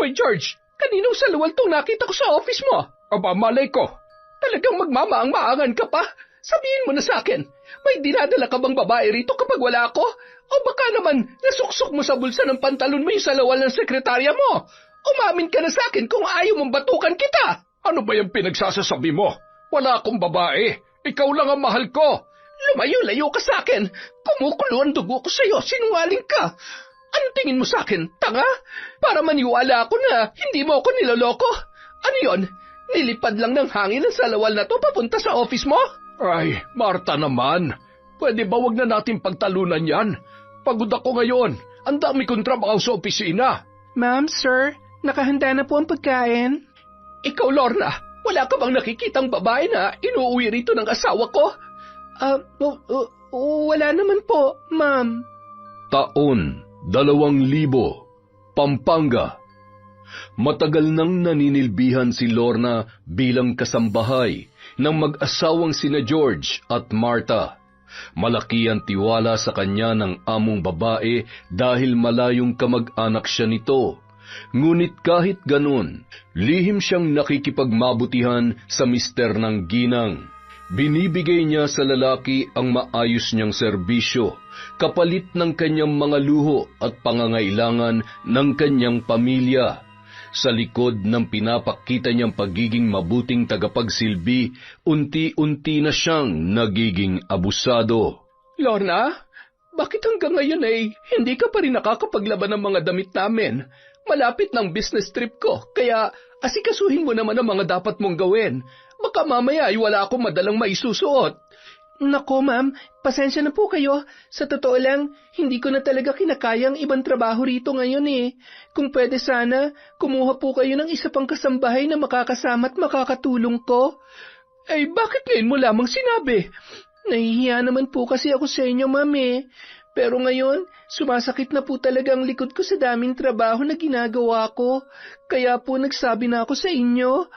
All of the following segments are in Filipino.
Hoy George, kaninong salawal tong nakita ko sa office mo? Aba, malay ko. Talagang magmamaang-maangan ka pa? Sabihin mo na sa akin, may dinadala ka bang babae rito kapag wala ako? O baka naman nasuksok mo sa bulsa ng pantalon mo yung salawal ng sekretarya mo? Umamin ka na sa akin kung ayaw mong batukan kita. Ano ba yung pinagsasasabi mo? Wala akong babae. Ikaw lang ang mahal ko. Lumayo-layo ka sa akin. Kumukulo ang dugo ko sa'yo. Sinungaling ka. Ano tingin mo sa akin? Tanga? Para maniwala ako na hindi mo ako niloloko? Ano yon? Nilipad lang ng hangin ang salawal na to papunta sa office mo? Ay, Marta naman. Pwede ba wag na natin pagtalunan yan? Pagod ako ngayon. Ang dami kong trabaho sa opisina. Ma'am, sir, nakahanda na po ang pagkain. Ikaw, Lorna, wala ka bang nakikitang babae na inuuwi rito ng asawa ko? Wala naman po, ma'am. Taon 2000, Pampanga. Matagal nang naninilbihan si Lorna bilang kasambahay ng mag-asawang sina George at Marta. Malaki ang tiwala sa kanya ng among babae dahil malayong kamag-anak siya nito. Ngunit kahit ganun, lihim siyang nakikipagmabutihan sa mister ng ginang. Binibigay niya sa lalaki ang maayos niyang serbisyo, kapalit ng kanyang mga luho at pangangailangan ng kanyang pamilya. Sa likod ng pinapakita niyang pagiging mabuting tagapagsilbi, unti-unti na siyang nagiging abusado. Lorna, bakit hanggang ngayon ay hindi ka pa rin nakakapaglaban ng mga damit namin? Malapit ng business trip ko, kaya asikasuhin mo naman ang mga dapat mong gawin. Baka mamaya ay wala akong madalang maisusuot. Nako, ma'am, pasensya na po kayo. Sa totoo lang, hindi ko na talaga kinakayang ibang trabaho rito ngayon eh. Kung pwede sana, kumuha po kayo ng isa pang kasambahay na makakasama at makakatulong ko. Eh, bakit ngayon mo lamang sinabi? Nahihiya naman po kasi ako sa inyo, ma'am eh. Pero ngayon, sumasakit na po talaga ang likod ko sa daming trabaho na ginagawa ko. Kaya po nagsabi na ako sa inyo.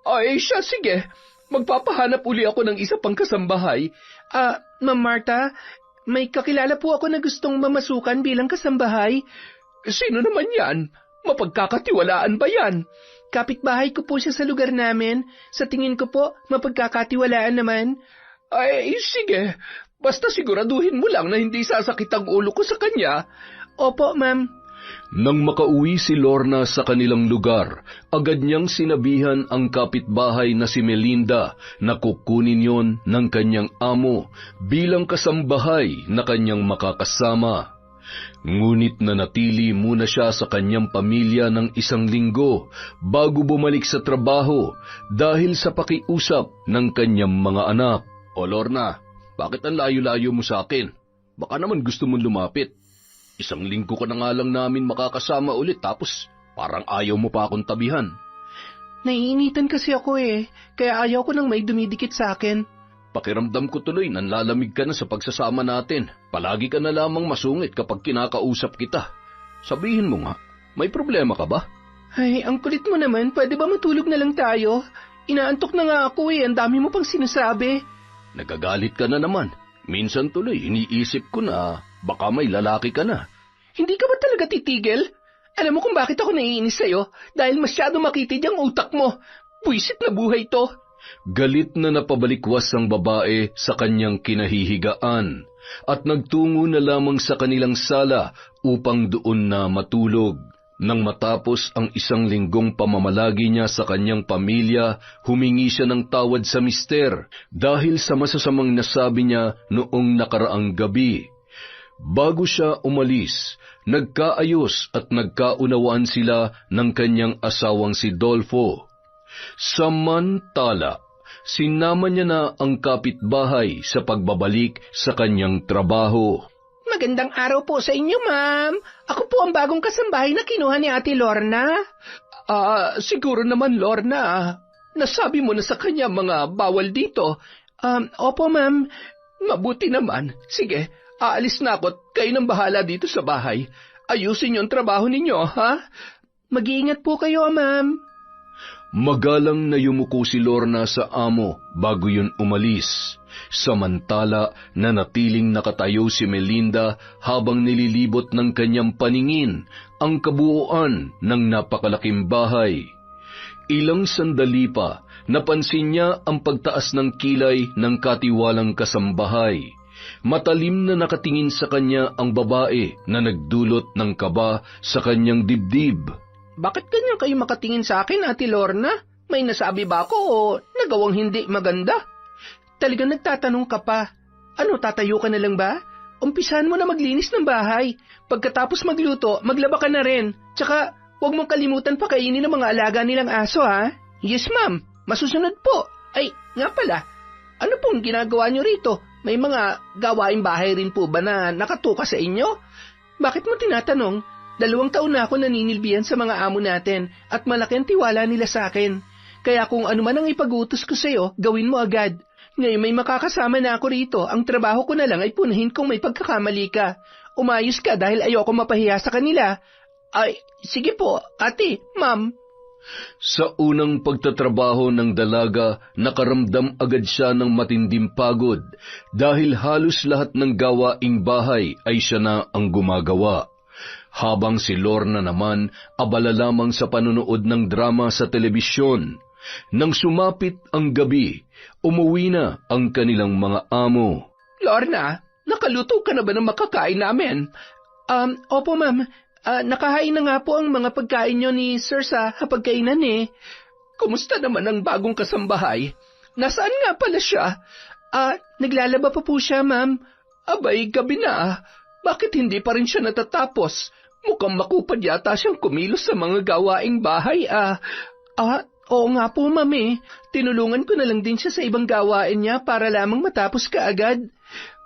Ay, siya, sige. Magpapahanap uli ako ng isa pang kasambahay. Ma'am Marta, may kakilala po ako na gustong mamasukan bilang kasambahay. Sino naman yan? Mapagkakatiwalaan ba yan? Kapitbahay ko po siya sa lugar namin. Sa tingin ko po, mapagkakatiwalaan naman. Ay, sige. Basta siguraduhin mo lang na hindi sasakit ang ulo ko sa kanya. Opo, ma'am. Nang makauwi si Lorna sa kanilang lugar, agad niyang sinabihan ang kapitbahay na si Melinda na kukunin yon ng kanyang amo bilang kasambahay na kanyang makakasama. Ngunit nanatili muna siya sa kanyang pamilya ng 1 linggo bago bumalik sa trabaho dahil sa pakiusap ng kanyang mga anak. O Lorna, bakit ang layo-layo mo sa akin? Baka naman gusto mong lumapit. 1 linggo ka na nga lang namin makakasama ulit tapos parang ayaw mo pa akong tabihan. Naiinitan kasi ako eh, kaya ayaw ko nang may dumidikit sa akin. Pakiramdam ko tuloy nanlalamig ka na sa pagsasama natin. Palagi ka na lamang masungit kapag kinakausap kita. Sabihin mo nga, may problema ka ba? Ay, ang kulit mo naman, pwede ba matulog na lang tayo? Inaantok na nga ako eh, ang dami mo pang sinasabi. Nagagalit ka na naman. Minsan tuloy, iniisip ko na baka may lalaki ka na. Hindi ka ba talaga titigil? Alam mo kung bakit ako naiinis sa'yo? Dahil masyado makitid ang utak mo. Buisit na buhay to. Galit na napabalikwas ang babae sa kanyang kinahihigaan at nagtungo na lamang sa kanilang sala upang doon na matulog. Nang matapos ang 1 linggong pamamalagi niya sa kanyang pamilya, humingi siya ng tawad sa mister dahil sa masasamang nasabi niya noong nakaraang gabi. Bago siya umalis, nagkaayos at nagkaunawaan sila ng kanyang asawang si Dolfo. Samantala, sinama niya na ang kapitbahay sa pagbabalik sa kanyang trabaho. Magandang araw po sa inyo, ma'am. Ako po ang bagong kasambahay na kinuha ni Ate Lorna. Siguro naman, Lorna. Nasabi mo na sa kanya mga bawal dito. Opo, ma'am. Mabuti naman. Sige, aalis na ako at kayo nang bahala dito sa bahay. Ayusin niyo ang trabaho ninyo, ha? Mag-iingat po kayo, ma'am. Magalang na yumuko si Lorna sa amo bago yun umalis. Samantala nanatiling nakatayo si Melinda habang nililibot ng kanyang paningin ang kabuuan ng napakalaking bahay. Ilang sandali pa, napansin niya ang pagtaas ng kilay ng katiwalang kasambahay. Matalim na nakatingin sa kanya ang babae na nagdulot ng kaba sa kanyang dibdib. Bakit ganyan kayo makatingin sa akin, Ate Lorna? May nasabi ba ako o nagawang hindi maganda? Talagang nagtatanong ka pa. Ano, tatayo ka na lang ba? Umpisahan mo na maglinis ng bahay. Pagkatapos magluto, maglaba ka na rin. Tsaka, huwag mong kalimutan pakainin ng mga alaga nilang aso, ha? Yes, ma'am. Masusunod po. Ay, nga pala. Ano pong ginagawa niyo rito? May mga gawaing bahay rin po ba na nakatuka sa inyo? Bakit mo tinatanong? 2 taon na ako naninilbihan sa mga amo natin at malaki ang tiwala nila sa akin. Kaya kung ano man ang ipag-utos ko sa'yo, gawin mo agad. Ngayon may makakasama na ako rito. Ang trabaho ko na lang ay punahin kung may pagkakamali ka. Umayos ka dahil ayoko mapahiya sa kanila. Ay, sige po, ate, ma'am. Sa unang pagtatrabaho ng dalaga, nakaramdam agad siya ng matinding pagod dahil halos lahat ng gawaing bahay ay siya na ang gumagawa. Habang si Lorna naman abala lamang sa panunood ng drama sa telebisyon. Nang sumapit ang gabi, umuwi na ang kanilang mga amo. Lorna, nakaluto ka na ba ng makakain namin? Opo ma'am. Nakahain na nga po ang mga pagkain nyo ni Sir sa hapagkainan eh. Kumusta naman ang bagong kasambahay? Nasaan nga pala siya? Naglalaba pa po siya, ma'am. Abay, gabi na. Bakit hindi pa rin siya natatapos? Mukhang makupad yata siyang kumilos sa mga gawaing bahay, Oo nga po, ma'am eh. Tinulungan ko na lang din siya sa ibang gawain niya para lamang matapos ka agad.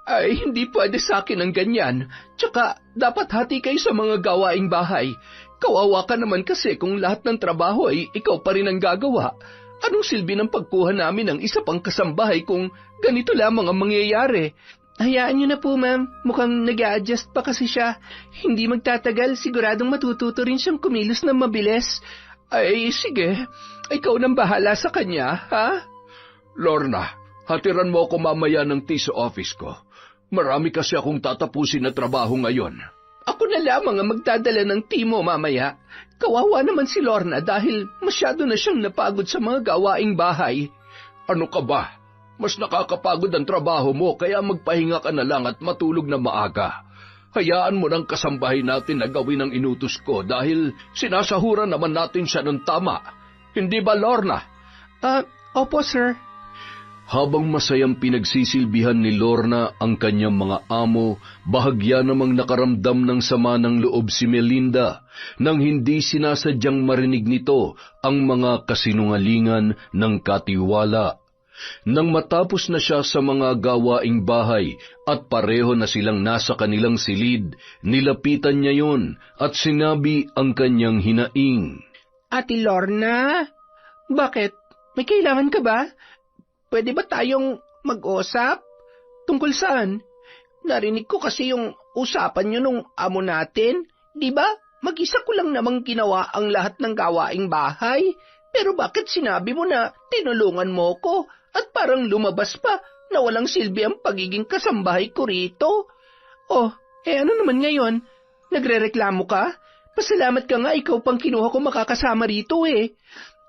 Ay, hindi pwede sa akin ang ganyan. Tsaka, dapat hati kayo sa mga gawaing bahay. Kawawa ka naman kasi kung lahat ng trabaho ay ikaw pa rin ang gagawa. Anong silbi ng pagkuha namin ng isa pang kasambahay kung ganito lamang ang mangyayari? Hayaan niyo na po, ma'am. Mukhang nag-a-adjust pa kasi siya. Hindi magtatagal, siguradong matututo rin siyang kumilos ng mabilis. Ay, sige. Ikaw nang bahala sa kanya, ha? Lorna, hatiran mo ako mamaya ng tea sa office ko. Marami kasi akong tatapusin na trabaho ngayon. Ako na lamang ang magdadala ng tea mo mamaya. Kawawa naman si Lorna dahil masyado na siyang napagod sa mga gawaing bahay. Ano ka ba? Mas nakakapagod ang trabaho mo kaya magpahinga ka na lang at matulog na maaga. Hayaan mo ng kasambahay natin na gawin ang inutos ko dahil sinasahuran naman natin siya ng tama. Hindi ba, Lorna? Opo, sir. Habang masayang pinagsisilbihan ni Lorna ang kanyang mga amo, bahagya namang nakaramdam ng sama ng loob si Melinda nang hindi sinasadyang marinig nito ang mga kasinungalingan ng katiwala. Nang matapos na siya sa mga gawaing bahay at pareho na silang nasa kanilang silid, nilapitan niya yon at sinabi ang kanyang hinaing. Ate Lorna, bakit? May kailangan ka ba? Pwede ba tayong mag-usap? Tungkol saan? Narinig ko kasi yung usapan nyo nung amo natin. Di ba? Mag-isa ko lang namang ginawa ang lahat ng gawaing bahay. Pero bakit sinabi mo na tinulungan mo ko at parang lumabas pa na walang silbi ang pagiging kasambahay ko rito? Oh, ano naman ngayon? Nagrereklamo ka? Pasalamat ka nga ikaw pang kinuha ko makakasama rito eh.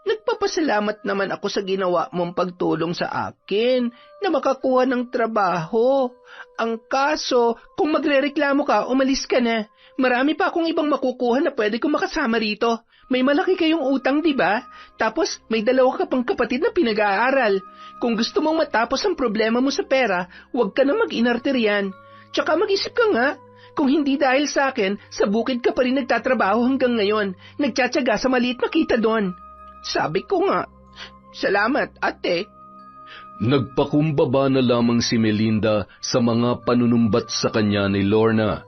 Nagpapasalamat naman ako sa ginawa mong pagtulong sa akin na makakuha ng trabaho. Ang kaso, kung magrereklamo ka, umalis ka na. Marami pa akong ibang makukuha na pwede kong makasama rito. May malaki kayong utang, di ba? Tapos, may 2 ka pang kapatid na pinag-aaral. Kung gusto mong matapos ang problema mo sa pera, huwag ka na mag-inarte riyan. Tsaka mag-isip ka nga. Kung hindi dahil sa akin, sa bukid ka pa rin nagtatrabaho hanggang ngayon. Nagtsatsaga sa maliit na kita doon. Sabi ko nga, salamat, ate. Nagpakumbaba na lamang si Melinda sa mga panunumbat sa kanya ni Lorna.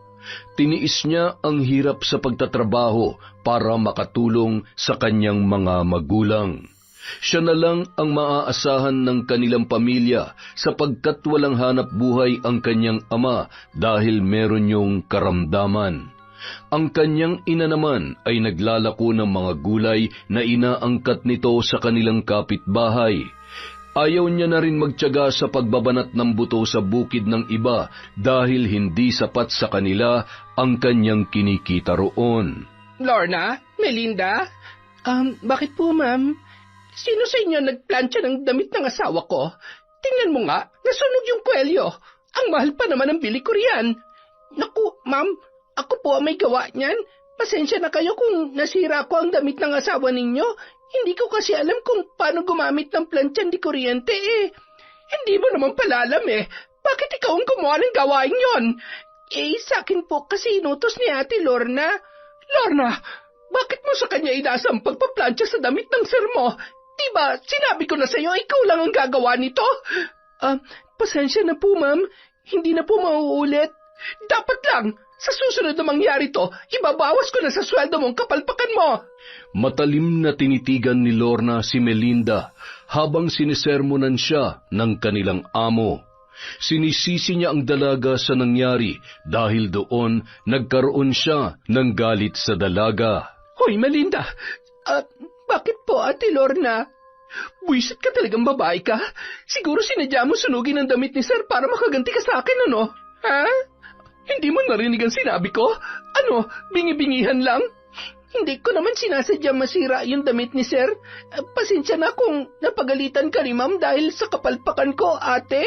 Tiniis niya ang hirap sa pagtatrabaho para makatulong sa kanyang mga magulang. Siya na lang ang maaasahan ng kanilang pamilya sapagkat walang hanap buhay ang kanyang ama dahil meron yung karamdaman. Ang kanyang ina naman ay naglalako ng mga gulay na inaangkat nito sa kanilang kapitbahay. Ayaw niya na rin magtiyaga sa pagbabanat ng buto sa bukid ng iba dahil hindi sapat sa kanila ang kanyang kinikita roon. Lorna? Melinda? Bakit po, ma'am? Sino sa inyo nagplantsa ng damit ng asawa ko? Tingnan mo nga, nasunog yung kwelyo. Ang mahal pa naman ang bili ko riyan. Naku, ma'am, ako po ang may gawa niyan. Pasensya na kayo kung nasira ko ang damit ng asawa ninyo. Hindi ko kasi alam kung paano gumamit ng plantsan di kuryente eh. Hindi mo naman pala alam eh. Bakit ikaw ang gumawa ng gawain yon? Sa akin po kasi inutos ni Ate Lorna. Lorna, bakit mo sa kanya inasa ang pagpaplantsa sa damit ng sir mo? Diba, sinabi ko na sa'yo, ikaw lang ang gagawa nito? Pasensya na po, ma'am. Hindi na po mauulit. Dapat lang. Sa susunod na mangyari to, ibabawas ko na sa sweldo mong kapalpakan mo. Matalim na tinitigan ni Lorna si Melinda habang sinisermonan siya ng kanilang amo. Sinisisi niya ang dalaga sa nangyari dahil doon nagkaroon siya ng galit sa dalaga. Hoy, Melinda! Bakit po, Ate Lorna? Buisit ka talagang babae ka? Siguro sinadya mo sunugin ang damit ni Sir para makaganti ka sa akin, ano? Ha? Hindi mo narinig ang sinabi ko? Ano, bingi-bingihan lang? Hindi ko naman sinasadya masira yung damit ni Sir. Pasensya na kung napagalitan ka ni Ma'am dahil sa kapalpakan ko, ate.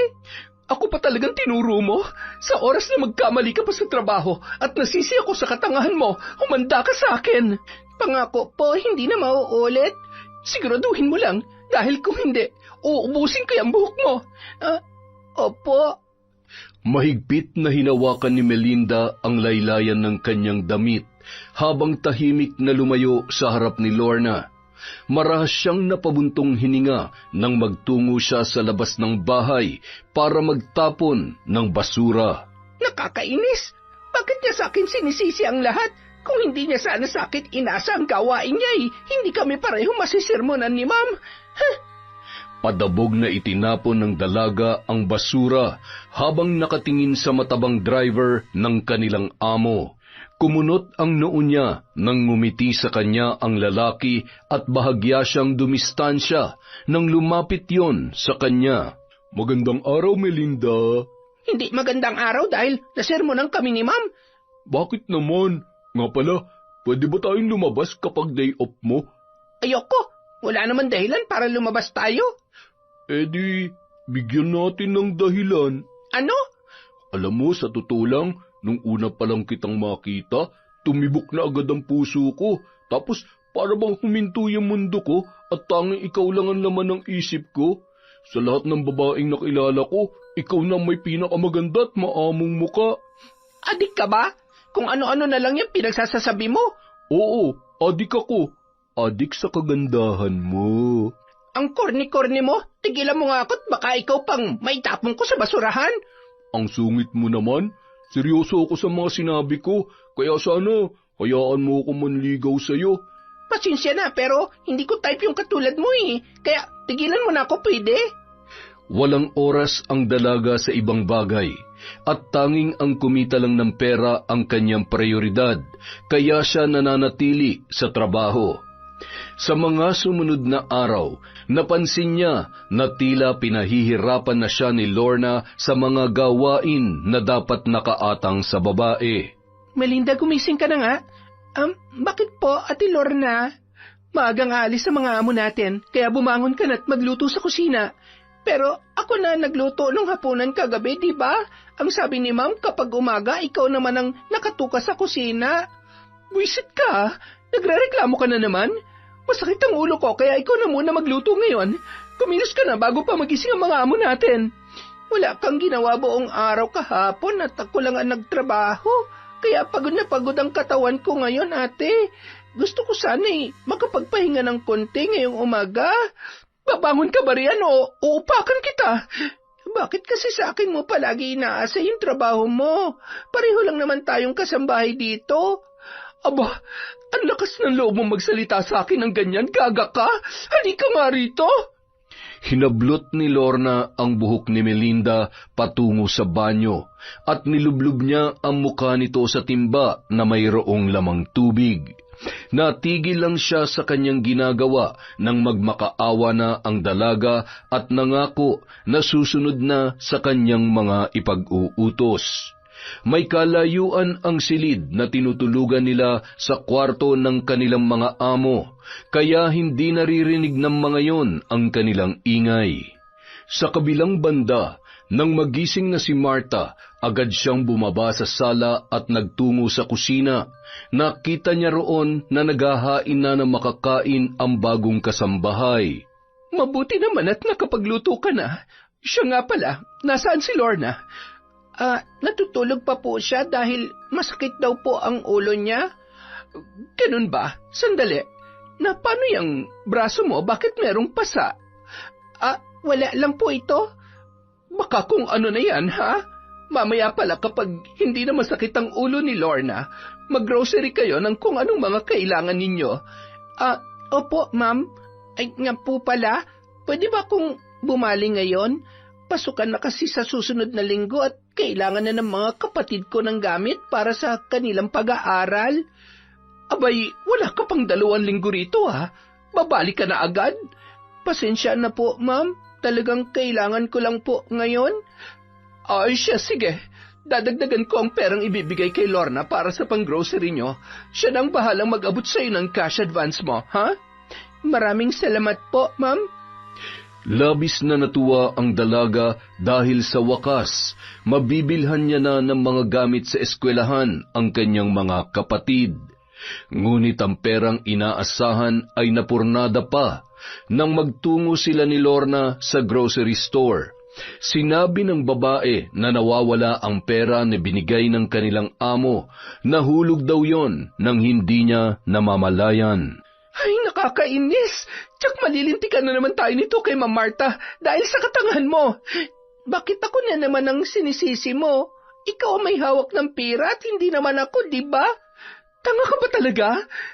Ako pa talagang tinuro mo. Sa oras na magkamali ka pa sa trabaho at nasisi ako sa katangahan mo, humanda ka sa akin. Pangako po, hindi na mauulit. Siguraduhin mo lang, dahil kung hindi, uubusin ko yung buhok mo. Opo. Mahigpit na hinawakan ni Melinda ang laylayan ng kanyang damit habang tahimik na lumayo sa harap ni Lorna. Marahas siyang napabuntong hininga nang magtungo siya sa labas ng bahay para magtapon ng basura. Nakakainis! Bakit niya sa akin sinisisi ang lahat? Kung hindi niya sana sa akin inasa ang gawain niya hindi kami pareho masisirmonan ni Ma'am. Padabog na itinapon ng dalaga ang basura habang nakatingin sa matabang driver ng kanilang amo. Kumunot ang noo niya nang ngumiti sa kanya ang lalaki at bahagya siyang dumistansya nang lumapit yon sa kanya. Magandang araw, Melinda. Hindi magandang araw dahil nasermonan kami ni Ma'am. Bakit naman? Nga pala, pwede ba tayong lumabas kapag day off mo? Ayoko. Wala naman dahilan para lumabas tayo. Bigyan natin ng dahilan. Ano? Alam mo, sa totoo lang, nung una pa lang kitang makita, tumibok na agad ang puso ko. Tapos, para bang huminto yung mundo ko at tanging ikaw lang ang laman ng isip ko. Sa lahat ng babaeng nakilala ko, ikaw na may pinakamaganda at maamong muka. Adik ka ba? Kung ano-ano na lang yung pinagsasasabi mo. Oo, adik ako. Adik sa kagandahan mo. Ang korni-korni mo, tigilan mo nga ako't baka ikaw pang maitapon ko sa basurahan. Ang sungit mo naman. Seryoso ako sa mga sinabi ko, kaya sana hayaan mo ako manligaw sa'yo. Pasensya na, pero hindi ko type yung katulad mo Kaya tigilan mo na ako, pwede? Walang oras ang dalaga sa ibang bagay, at tanging ang kumita lang ng pera ang kanyang prioridad, kaya siya nananatili sa trabaho. Sa mga sumunod na araw, napansin niya na tila pinahihirapan na siya ni Lorna sa mga gawain na dapat nakaatang sa babae. Melinda, gumising ka na nga. Bakit po, Ate Lorna? Maagang alis sa mga amo natin, kaya bumangon ka na't magluto sa kusina. Pero ako na nagluto nung hapunan kagabi, di ba? Ang sabi ni Ma'am, kapag umaga, ikaw naman ang nakatuka sa kusina. Buisit ka, nagrereklamo ka na naman. Masakit ang ulo ko, kaya ikaw na muna magluto ngayon. Kumilos ka na bago pa magising ang mga amo natin. Wala kang ginawa buong araw kahapon at ako lang ang nagtrabaho. Kaya pagod na pagod ang katawan ko ngayon, ate. Gusto ko sana makapagpahinga ng konti ngayong umaga. Babangon ka ba riyan o uupakan kita? Bakit kasi sa akin mo palagi inaasa yung trabaho mo? Pareho lang naman tayong kasambahay dito. Aba, ang lakas ng loob mo magsalita sa akin ng ganyan, gaga ka? Halika nga rito. Hinablot ni Lorna ang buhok ni Melinda patungo sa banyo at nilublob niya ang mukha nito sa timba na mayroong lamang tubig. Natigil lang siya sa kanyang ginagawa nang magmakaawa na ang dalaga at nangako na susunod na sa kanyang mga ipag-uutos. May kalayuan ang silid na tinutulugan nila sa kwarto ng kanilang mga amo, kaya hindi naririnig ng mga yon ang kanilang ingay. Sa kabilang banda, nang magising na si Marta, agad siyang bumaba sa sala at nagtungo sa kusina. Nakita niya roon na naghahain na ng makakain ang bagong kasambahay. Mabuti naman at nakapagluto ka na. Siya nga pala, nasaan si Lorna? Natutulog pa po siya dahil masakit daw po ang ulo niya. Ganun ba? Sandali. Na paano yung braso mo? Bakit merong pasa? Wala lang po ito. Baka kung ano na yan, ha? Mamaya pala kapag hindi na masakit ang ulo ni Lorna, mag-grocery kayo ng kung anong mga kailangan ninyo. Opo, ma'am. Ay nga po pala, pwede ba kung bumali ngayon? Pasukan na kasi sa susunod na linggo at kailangan na ng mga kapatid ko ng gamit para sa kanilang pag-aaral. Abay, wala ka pang 2 linggo rito, ha? Babalik ka na agad? Pasensya na po, ma'am. Talagang kailangan ko lang po ngayon. Ay siya, sige. Dadagdagan ko ang perang ibibigay kay Lorna para sa pang-grocery nyo. Siya nang bahalang mag-abot sa'yo ng cash advance mo, ha? Maraming salamat po, ma'am. Labis na natuwa ang dalaga dahil sa wakas, mabibilhan niya na ng mga gamit sa eskwelahan ang kanyang mga kapatid. Ngunit ang perang inaasahan ay napurnada pa nang magtungo sila ni Lorna sa grocery store. Sinabi ng babae na nawawala ang pera na binigay ng kanilang amo. Nahulog daw yon nang hindi niya namamalayan. Ay, nakakainis! Tsak malilintikan na naman tayo nito kay Ma'am Marta dahil sa katangahan mo. Bakit ako na naman ang sinisisi mo? Ikaw ang may hawak ng pera at hindi naman ako, di ba? Tanga ka ba talaga?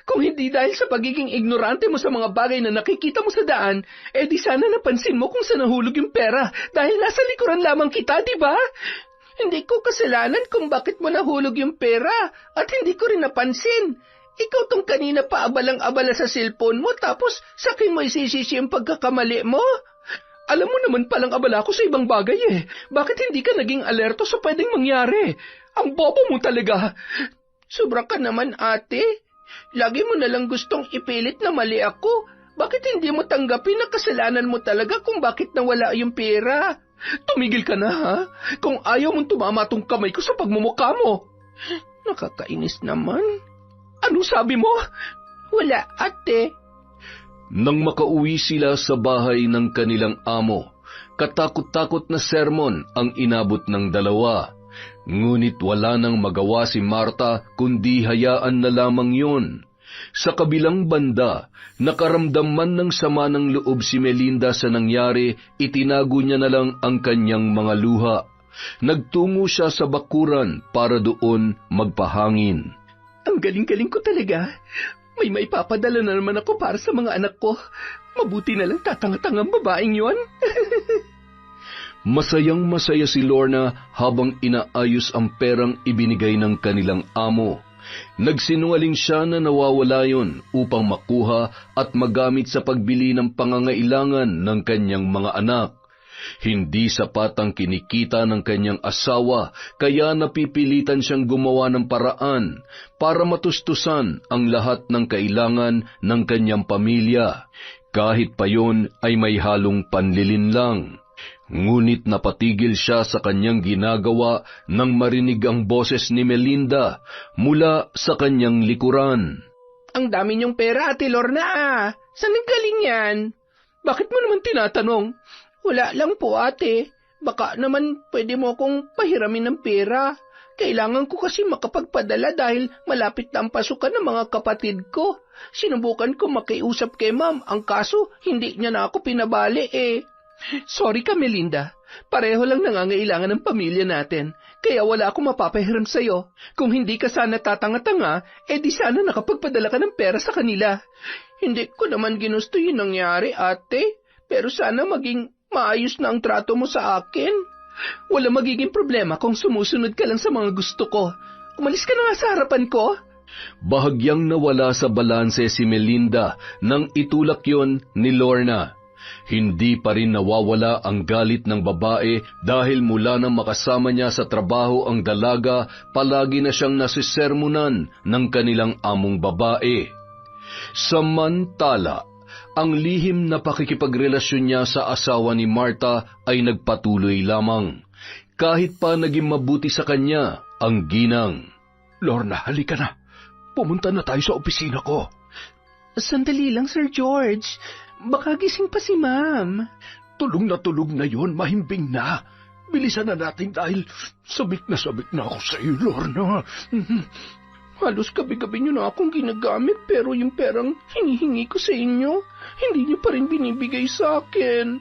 Kung hindi dahil sa pagiging ignorante mo sa mga bagay na nakikita mo sa daan, di sana napansin mo kung saan nahulog yung pera dahil nasa likuran lamang kita, di ba? Hindi ko kasalanan kung bakit mo nahulog yung pera at hindi ko rin napansin. Ikaw tong kanina pa abalang-abala sa cellphone mo tapos sa akin mo isisisi yung pagkakamali mo. Alam mo naman palang abala ko sa ibang bagay eh. Bakit hindi ka naging alerto sa pwedeng mangyari? Ang bobo mo talaga. Sobra ka naman, ate. Lagi mo nalang gustong ipilit na mali ako. Bakit hindi mo tanggapin na kasalanan mo talaga kung bakit nawala yung pera? Tumigil ka na, ha? Kung ayaw mong tumama tong kamay ko sa pagmumukha mo. Nakakainis naman. Anong sabi mo? Wala, ate. Nang makauwi sila sa bahay ng kanilang amo, katakot-takot na sermon ang inabot ng dalawa. Ngunit wala nang magawa si Marta kundi hayaan na lamang yun. Sa kabilang banda, nakaramdam man ng sama ng loob si Melinda sa nangyari, itinago niya na lang ang kanyang mga luha. Nagtungo siya sa bakuran para doon magpahangin. Ang galing-galing ko talaga. May maipapadala na naman ako para sa mga anak ko. Mabuti na lang tatanga-tangang babaeng yon. Masayang-masaya si Lorna habang inaayos ang perang ibinigay ng kanilang amo. Nagsinungaling siya na nawawala yon upang makuha at magamit sa pagbili ng pangangailangan ng kanyang mga anak. Hindi sapat ang kinikita ng kanyang asawa, kaya napipilitan siyang gumawa ng paraan para matustusan ang lahat ng kailangan ng kanyang pamilya. Kahit pa yon ay may halong panlilinlang. Ngunit napatigil siya sa kanyang ginagawa nang marinig ang boses ni Melinda mula sa kanyang likuran. Ang dami niyong pera, Ate Lorna. Saan galing yan? Bakit mo naman tinatanong? Wala lang po, ate. Baka naman pwede mo akong pahiramin ng pera. Kailangan ko kasi makapagpadala dahil malapit na ang pasukan ng mga kapatid ko. Sinubukan ko makiusap kay ma'am. Ang kaso, hindi niya na ako pinabali eh. Sorry ka, Melinda. Pareho lang nangangailangan ng pamilya natin. Kaya wala akong mapapahiram sa'yo. Kung hindi ka sana tatanga-tanga, di sana nakapagpadala ka ng pera sa kanila. Hindi ko naman ginusto yung nangyari, ate. Pero sana maging maayos na ang trato mo sa akin. Wala magiging problema kung sumusunod ka lang sa mga gusto ko. Umalis ka na nga sa harapan ko. Bahagyang nawala sa balanse si Melinda nang itulak yon ni Lorna. Hindi pa rin nawawala ang galit ng babae dahil mula nang makasama niya sa trabaho ang dalaga, palagi na siyang nasisermonan ng kanilang among babae. Samantala, ang lihim na pakikipagrelasyon niya sa asawa ni Martha ay nagpatuloy lamang. Kahit pa naging mabuti sa kanya ang ginang. Lorna, halika na. Pumunta na tayo sa opisina ko. Sandali lang, Sir George. Baka gising pa si Ma'am. Tulog na yon, mahimbing na. Bilisan na natin dahil sabik na ako sa iyo, Lorna. Halos gabi-gabi niyo na akong ginagamit pero yung perang hinihingi ko sa inyo, hindi niyo pa rin binibigay sa akin.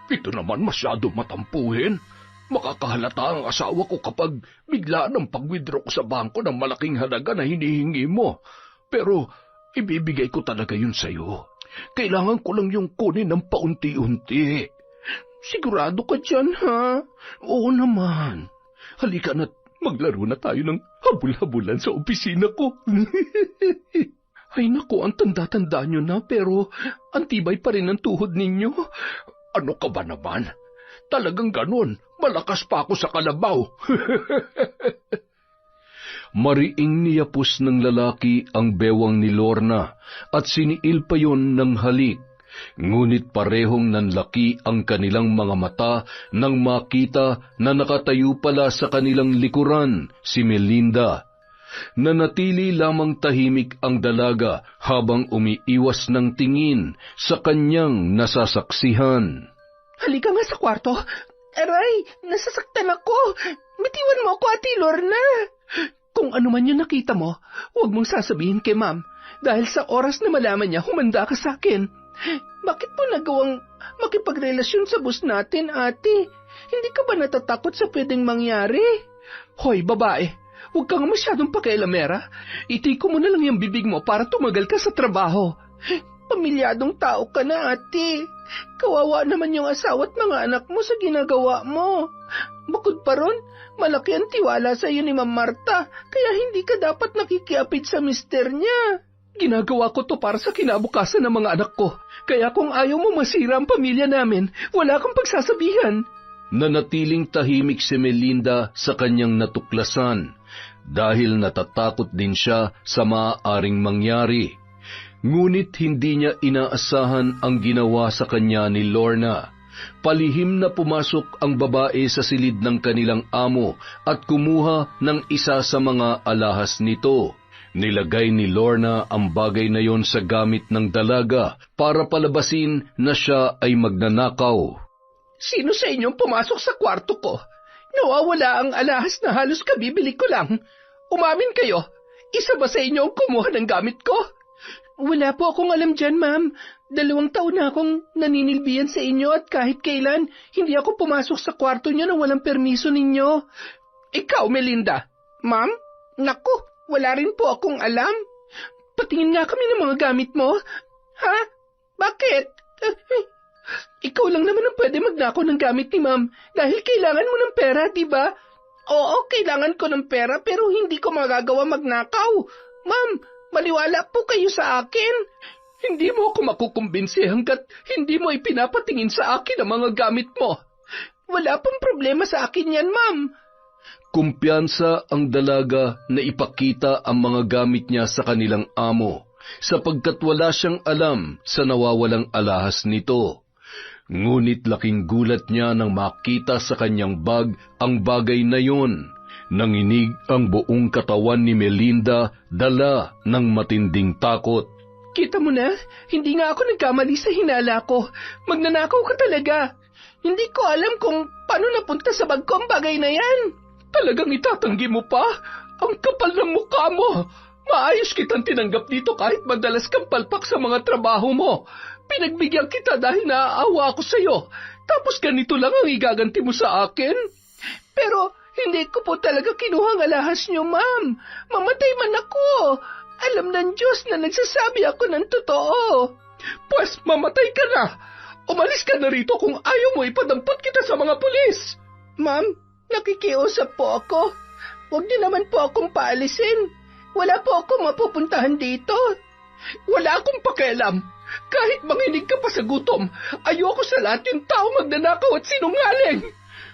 Ito naman masyado matampuhin. Makakahalata ang asawa ko kapag bigla ng pag-withdraw ko sa bangko ng malaking halaga na hinihingi mo. Pero ibibigay ko talaga yun sa'yo. Kailangan ko lang yung kunin ng paunti-unti. Sigurado ka dyan, ha? Oo naman. Halika na't maglaro na tayo ng habul-habulan sa opisina ko. Ay naku, ang tanda-tanda nyo na pero antibay pa rin ang tuhod ninyo. Ano ka ba naman? Talagang ganun. Malakas pa ako sa kalabaw. Mariing niyapos ng lalaki ang bewang ni Lorna at siniil pa yon ng halik. Ngunit parehong nanlaki ang kanilang mga mata nang makita na nakatayo pala sa kanilang likuran si Melinda. Nanatili lamang tahimik ang dalaga habang umiiwas ng tingin sa kanyang nasasaksihan. Halika nga sa kwarto. Aray, nasasaktan ako. Bitiwan mo ako, Ate Lorna. Kung ano man yung nakita mo, huwag mong sasabihin kay Ma'am. Dahil sa oras na malaman niya, humanda ka sa akin. Bakit mo nagawang makipagrelasyon sa boss natin, ate? Hindi ka ba natatakot sa pwedeng mangyari? Hoy, babae, huwag kang masyadong pakialamera. Itiko mo na lang yung bibig mo para tumagal ka sa trabaho. Pamilyadong tao ka na, ate. Kawawa naman yung asawa at mga anak mo sa ginagawa mo. Bukod pa ron, malaki ang tiwala sa iyo ni Ma'am Martha, kaya hindi ka dapat nakikiapid sa mister niya. Ginagawa ko to para sa kinabukasan ng mga anak ko. Kaya kung ayaw mo masira ang pamilya namin, wala kang pagsasabihan. Nanatiling tahimik si Melinda sa kanyang natuklasan dahil natatakot din siya sa maaaring mangyari. Ngunit hindi niya inaasahan ang ginawa sa kanya ni Lorna. Palihim na pumasok ang babae sa silid ng kanilang amo at kumuha ng isa sa mga alahas nito. Nilagay ni Lorna ang bagay na yon sa gamit ng dalaga para palabasin na siya ay magnanakaw. Sino sa inyong pumasok sa kwarto ko? Nawawala ang alahas na halos kabibili ko lang. Umamin kayo, isa ba sa inyo ang kumuha ng gamit ko? Wala po akong alam dyan, Ma'am. 2 taon na akong naninilbihan sa inyo at kahit kailan, hindi ako pumasok sa kwarto niyo nang walang permiso ninyo. Ikaw, Melinda. Ma'am? Naku, wala rin po akong alam. Patingin nga kami ng mga gamit mo. Ha? Bakit? Ikaw lang naman ang pwede magnakaw ng gamit ni Ma'am dahil kailangan mo ng pera, di ba? Oo, kailangan ko ng pera pero hindi ko magagawa magnakaw. Ma'am, maniwala po kayo sa akin. Hindi mo ako makukumbinsi hanggat hindi mo ipinapatingin sa akin ang mga gamit mo. Wala pong problema sa akin yan, Ma'am. Kumpiyansa ang dalaga na ipakita ang mga gamit niya sa kanilang amo, sapagkat wala siyang alam sa nawawalang alahas nito. Ngunit laking gulat niya nang makita sa kanyang bag ang bagay na yon. Nanginig ang buong katawan ni Melinda, dala ng matinding takot. Kita mo na, hindi nga ako nagkamali sa hinala ko. Magnanakaw ka talaga. Hindi ko alam kung paano napunta sa bag ko ang bagay na yan. Talagang itatanggi mo pa? Ang kapal ng mukha mo. Maayos kitang tinanggap dito kahit madalas kang palpak sa mga trabaho mo. Pinagbigyan kita dahil naaawa ako sa'yo. Tapos ganito lang ang igaganti mo sa akin? Pero hindi ko po talaga kinuha ang alahas niyo, Ma'am. Mamatay man ako. Alam ng Diyos na nagsasabi ako ng totoo. Pues mamatay ka na. Umalis ka na rito kung ayaw mo ipadampot kita sa mga pulis. Ma'am, nakikiusap po ako. Huwag niyo naman po akong paalisin. Wala po ako mapupuntahan dito. Wala akong pakialam. Kahit manginig ka pa sa gutom, ayoko sa lahat yung tao magnanakaw at sinungaling.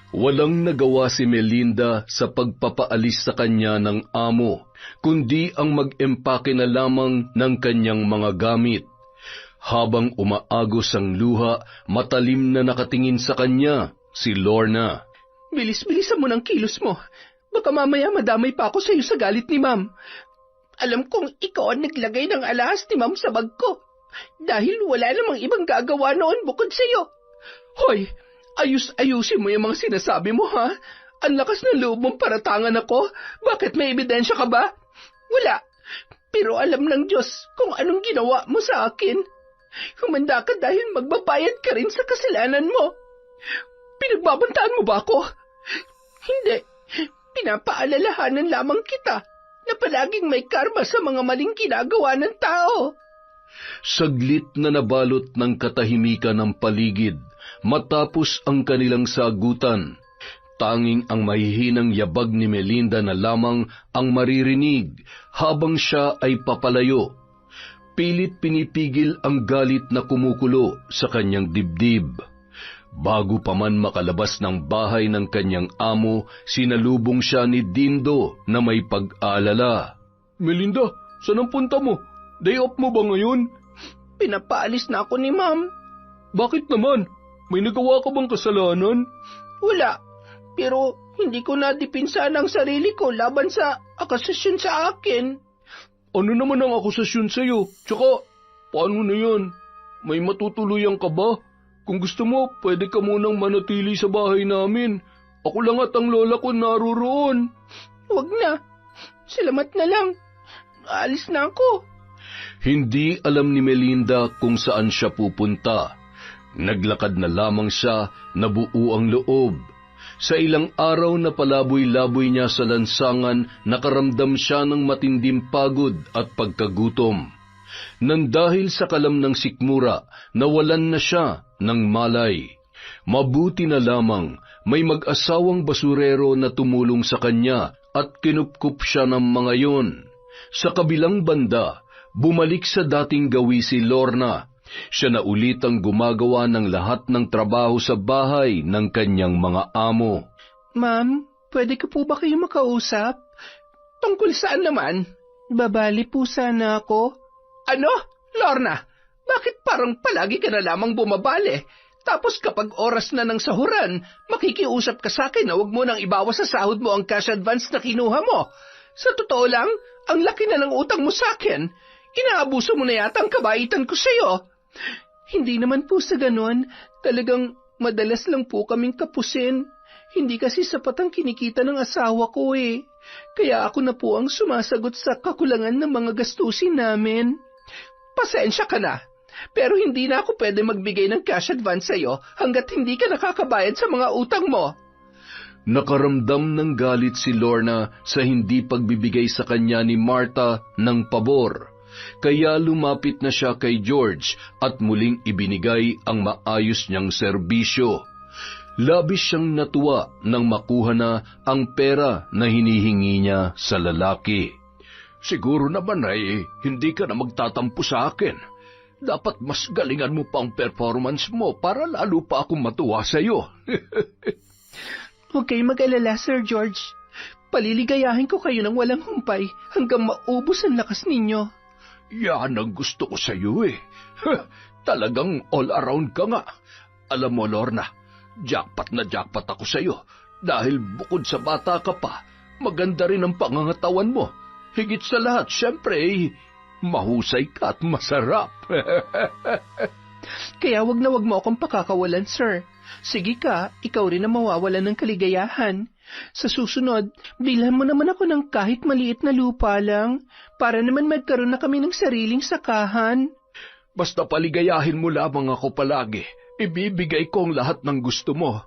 Walang nagawa si Melinda sa pagpapaalis sa kanya ng amo, kundi ang mag-empake na lamang ng kanyang mga gamit. Habang umaagos ang luha, matalim na nakatingin sa kanya si Lorna. Bilis-bilisan mo ng kilos mo. Baka mamaya madamay pa ako sa iyo sa galit ni Ma'am. Alam kong ikaw ang naglagay ng alahas ni Ma'am sa bag ko. Dahil wala namang ibang gagawa noon bukod sa iyo. Hoy, ayusin mo yung mga sinasabi mo, ha? Ang lakas ng loob mong paratangan ako. Bakit, may ebidensya ka ba? Wala. Pero alam ng Diyos kung anong ginawa mo sa akin. Humanda ka dahil magbabayad ka rin sa kasalanan mo. Pinagbabantaan mo ba ako? Hindi. Pinapaalalahanan lamang kita na palaging may karma sa mga maling ginagawa ng tao. Saglit na nabalot ng katahimikan ng paligid matapos ang kanilang sagutan. Tanging ang mahihinang yabag ni Melinda na lamang ang maririnig habang siya ay papalayo. Pilit pinipigil ang galit na kumukulo sa kanyang dibdib. Bago pa man makalabas ng bahay ng kanyang amo, sinalubong siya ni Dindo na may pag-aalala. Melinda, saan ang punta mo? Day off mo ba ngayon? Pinapaalis na ako ni Ma'am. Bakit naman? May nagawa ka bang kasalanan? Wala. Pero hindi ko nadipinsan ang sarili ko laban sa akusasyon sa akin. Ano naman ang akusasyon sa'yo? Tsaka, paano na yan? May matutuluyan ka ba? Kung gusto mo, pwede ka munang manatili sa bahay namin. Ako lang at ang lola ko naroroon. Huwag na. Salamat na lang. Aalis na ako. Hindi alam ni Melinda kung saan siya pupunta. Naglakad na lamang siya na buo ang loob. Sa ilang araw na palaboy-laboy niya sa lansangan, nakaramdam siya ng matindim pagod at pagkagutom. Nang dahil sa kalam ng sikmura, nawalan na siya ng malay. Mabuti na lamang may mag-asawang basurero na tumulong sa kanya at kinupkup siya ng mga yon. Sa kabilang banda, bumalik sa dating gawi si Lorna. Siya na ulit ang gumagawa ng lahat ng trabaho sa bahay ng kanyang mga amo. Ma'am, pwede ka po ba kayo makausap? Tungkol saan naman? Babali po sana ako. Ano? Lorna, bakit parang palagi ka na lamang bumabali? Tapos kapag oras na ng sahuran, makikiusap ka sa akin na huwag mo nang ibawas sa sahod mo ang cash advance na kinuha mo. Sa totoo lang, ang laki na ng utang mo sa akin. Inaabuso mo na yata ang kabaitan ko sa'yo. Hindi naman po sa ganon. Talagang madalas lang po kaming kapusin. Hindi kasi sapat ang kinikita ng asawa ko eh. Kaya ako na po ang sumasagot sa kakulangan ng mga gastusin namin. Pasensya ka na. Pero hindi na ako pwede magbigay ng cash advance sa'yo hanggat hindi ka nakakabayad sa mga utang mo. Nakaramdam ng galit si Lorna sa hindi pagbibigay sa kanya ni Martha ng pabor. Kaya lumapit na siya kay George at muling ibinigay ang maayos niyang serbisyo. Labis siyang natuwa nang makuha na ang pera na hinihingi niya sa lalaki. Siguro naman ay hindi ka na magtatampo sa akin. Dapat mas galingan mo pa ang performance mo para lalo pa akong matuwa sa iyo. Huwag kayong mag-alala, Sir George. Paliligayahin ko kayo ng walang humpay hanggang maubos ang lakas ninyo. Yan ang gusto ko sa iyo eh. Talagang all around ka nga. Alam mo, Lorna, jackpot na jackpot ako sa iyo dahil bukod sa bata ka pa, maganda rin ang pangangatawan mo. Higit sa lahat, syempre, mahusay ka at masarap. Kaya wag na wag mo akong pakakawalan, sir. Sige ka, ikaw rin ang mawawalan ng kaligayahan. Sa susunod, bilhan mo naman ako ng kahit maliit na lupa lang, para naman magkaroon na kami ng sariling sakahan. Basta paligayahin mo lamang ako palagi. Ibibigay ko ang lahat ng gusto mo.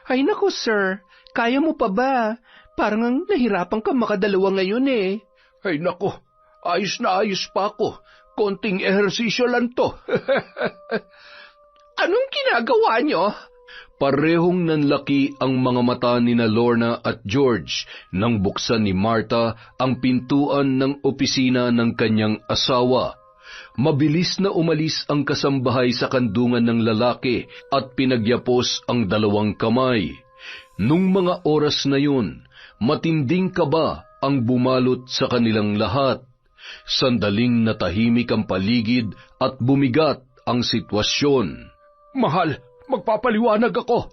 Ay nako, sir. Kaya mo pa ba? Parang ang nahirapan ka makadalawa ngayon eh. Ay nako, ayos na ayos pa ako. Konting ehersisyo lang to. Anong ginagawa nyo? Parehong nanlaki ang mga mata ni na Lorna at George nang buksan ni Martha ang pintuan ng opisina ng kanyang asawa. Mabilis na umalis ang kasambahay sa kandungan ng lalaki at pinagyapos ang dalawang kamay. Nung mga oras na yun, matinding kaba ang bumalot sa kanilang lahat. Sandaling natahimik ang paligid at bumigat ang sitwasyon. Mahal, magpapaliwanag ako.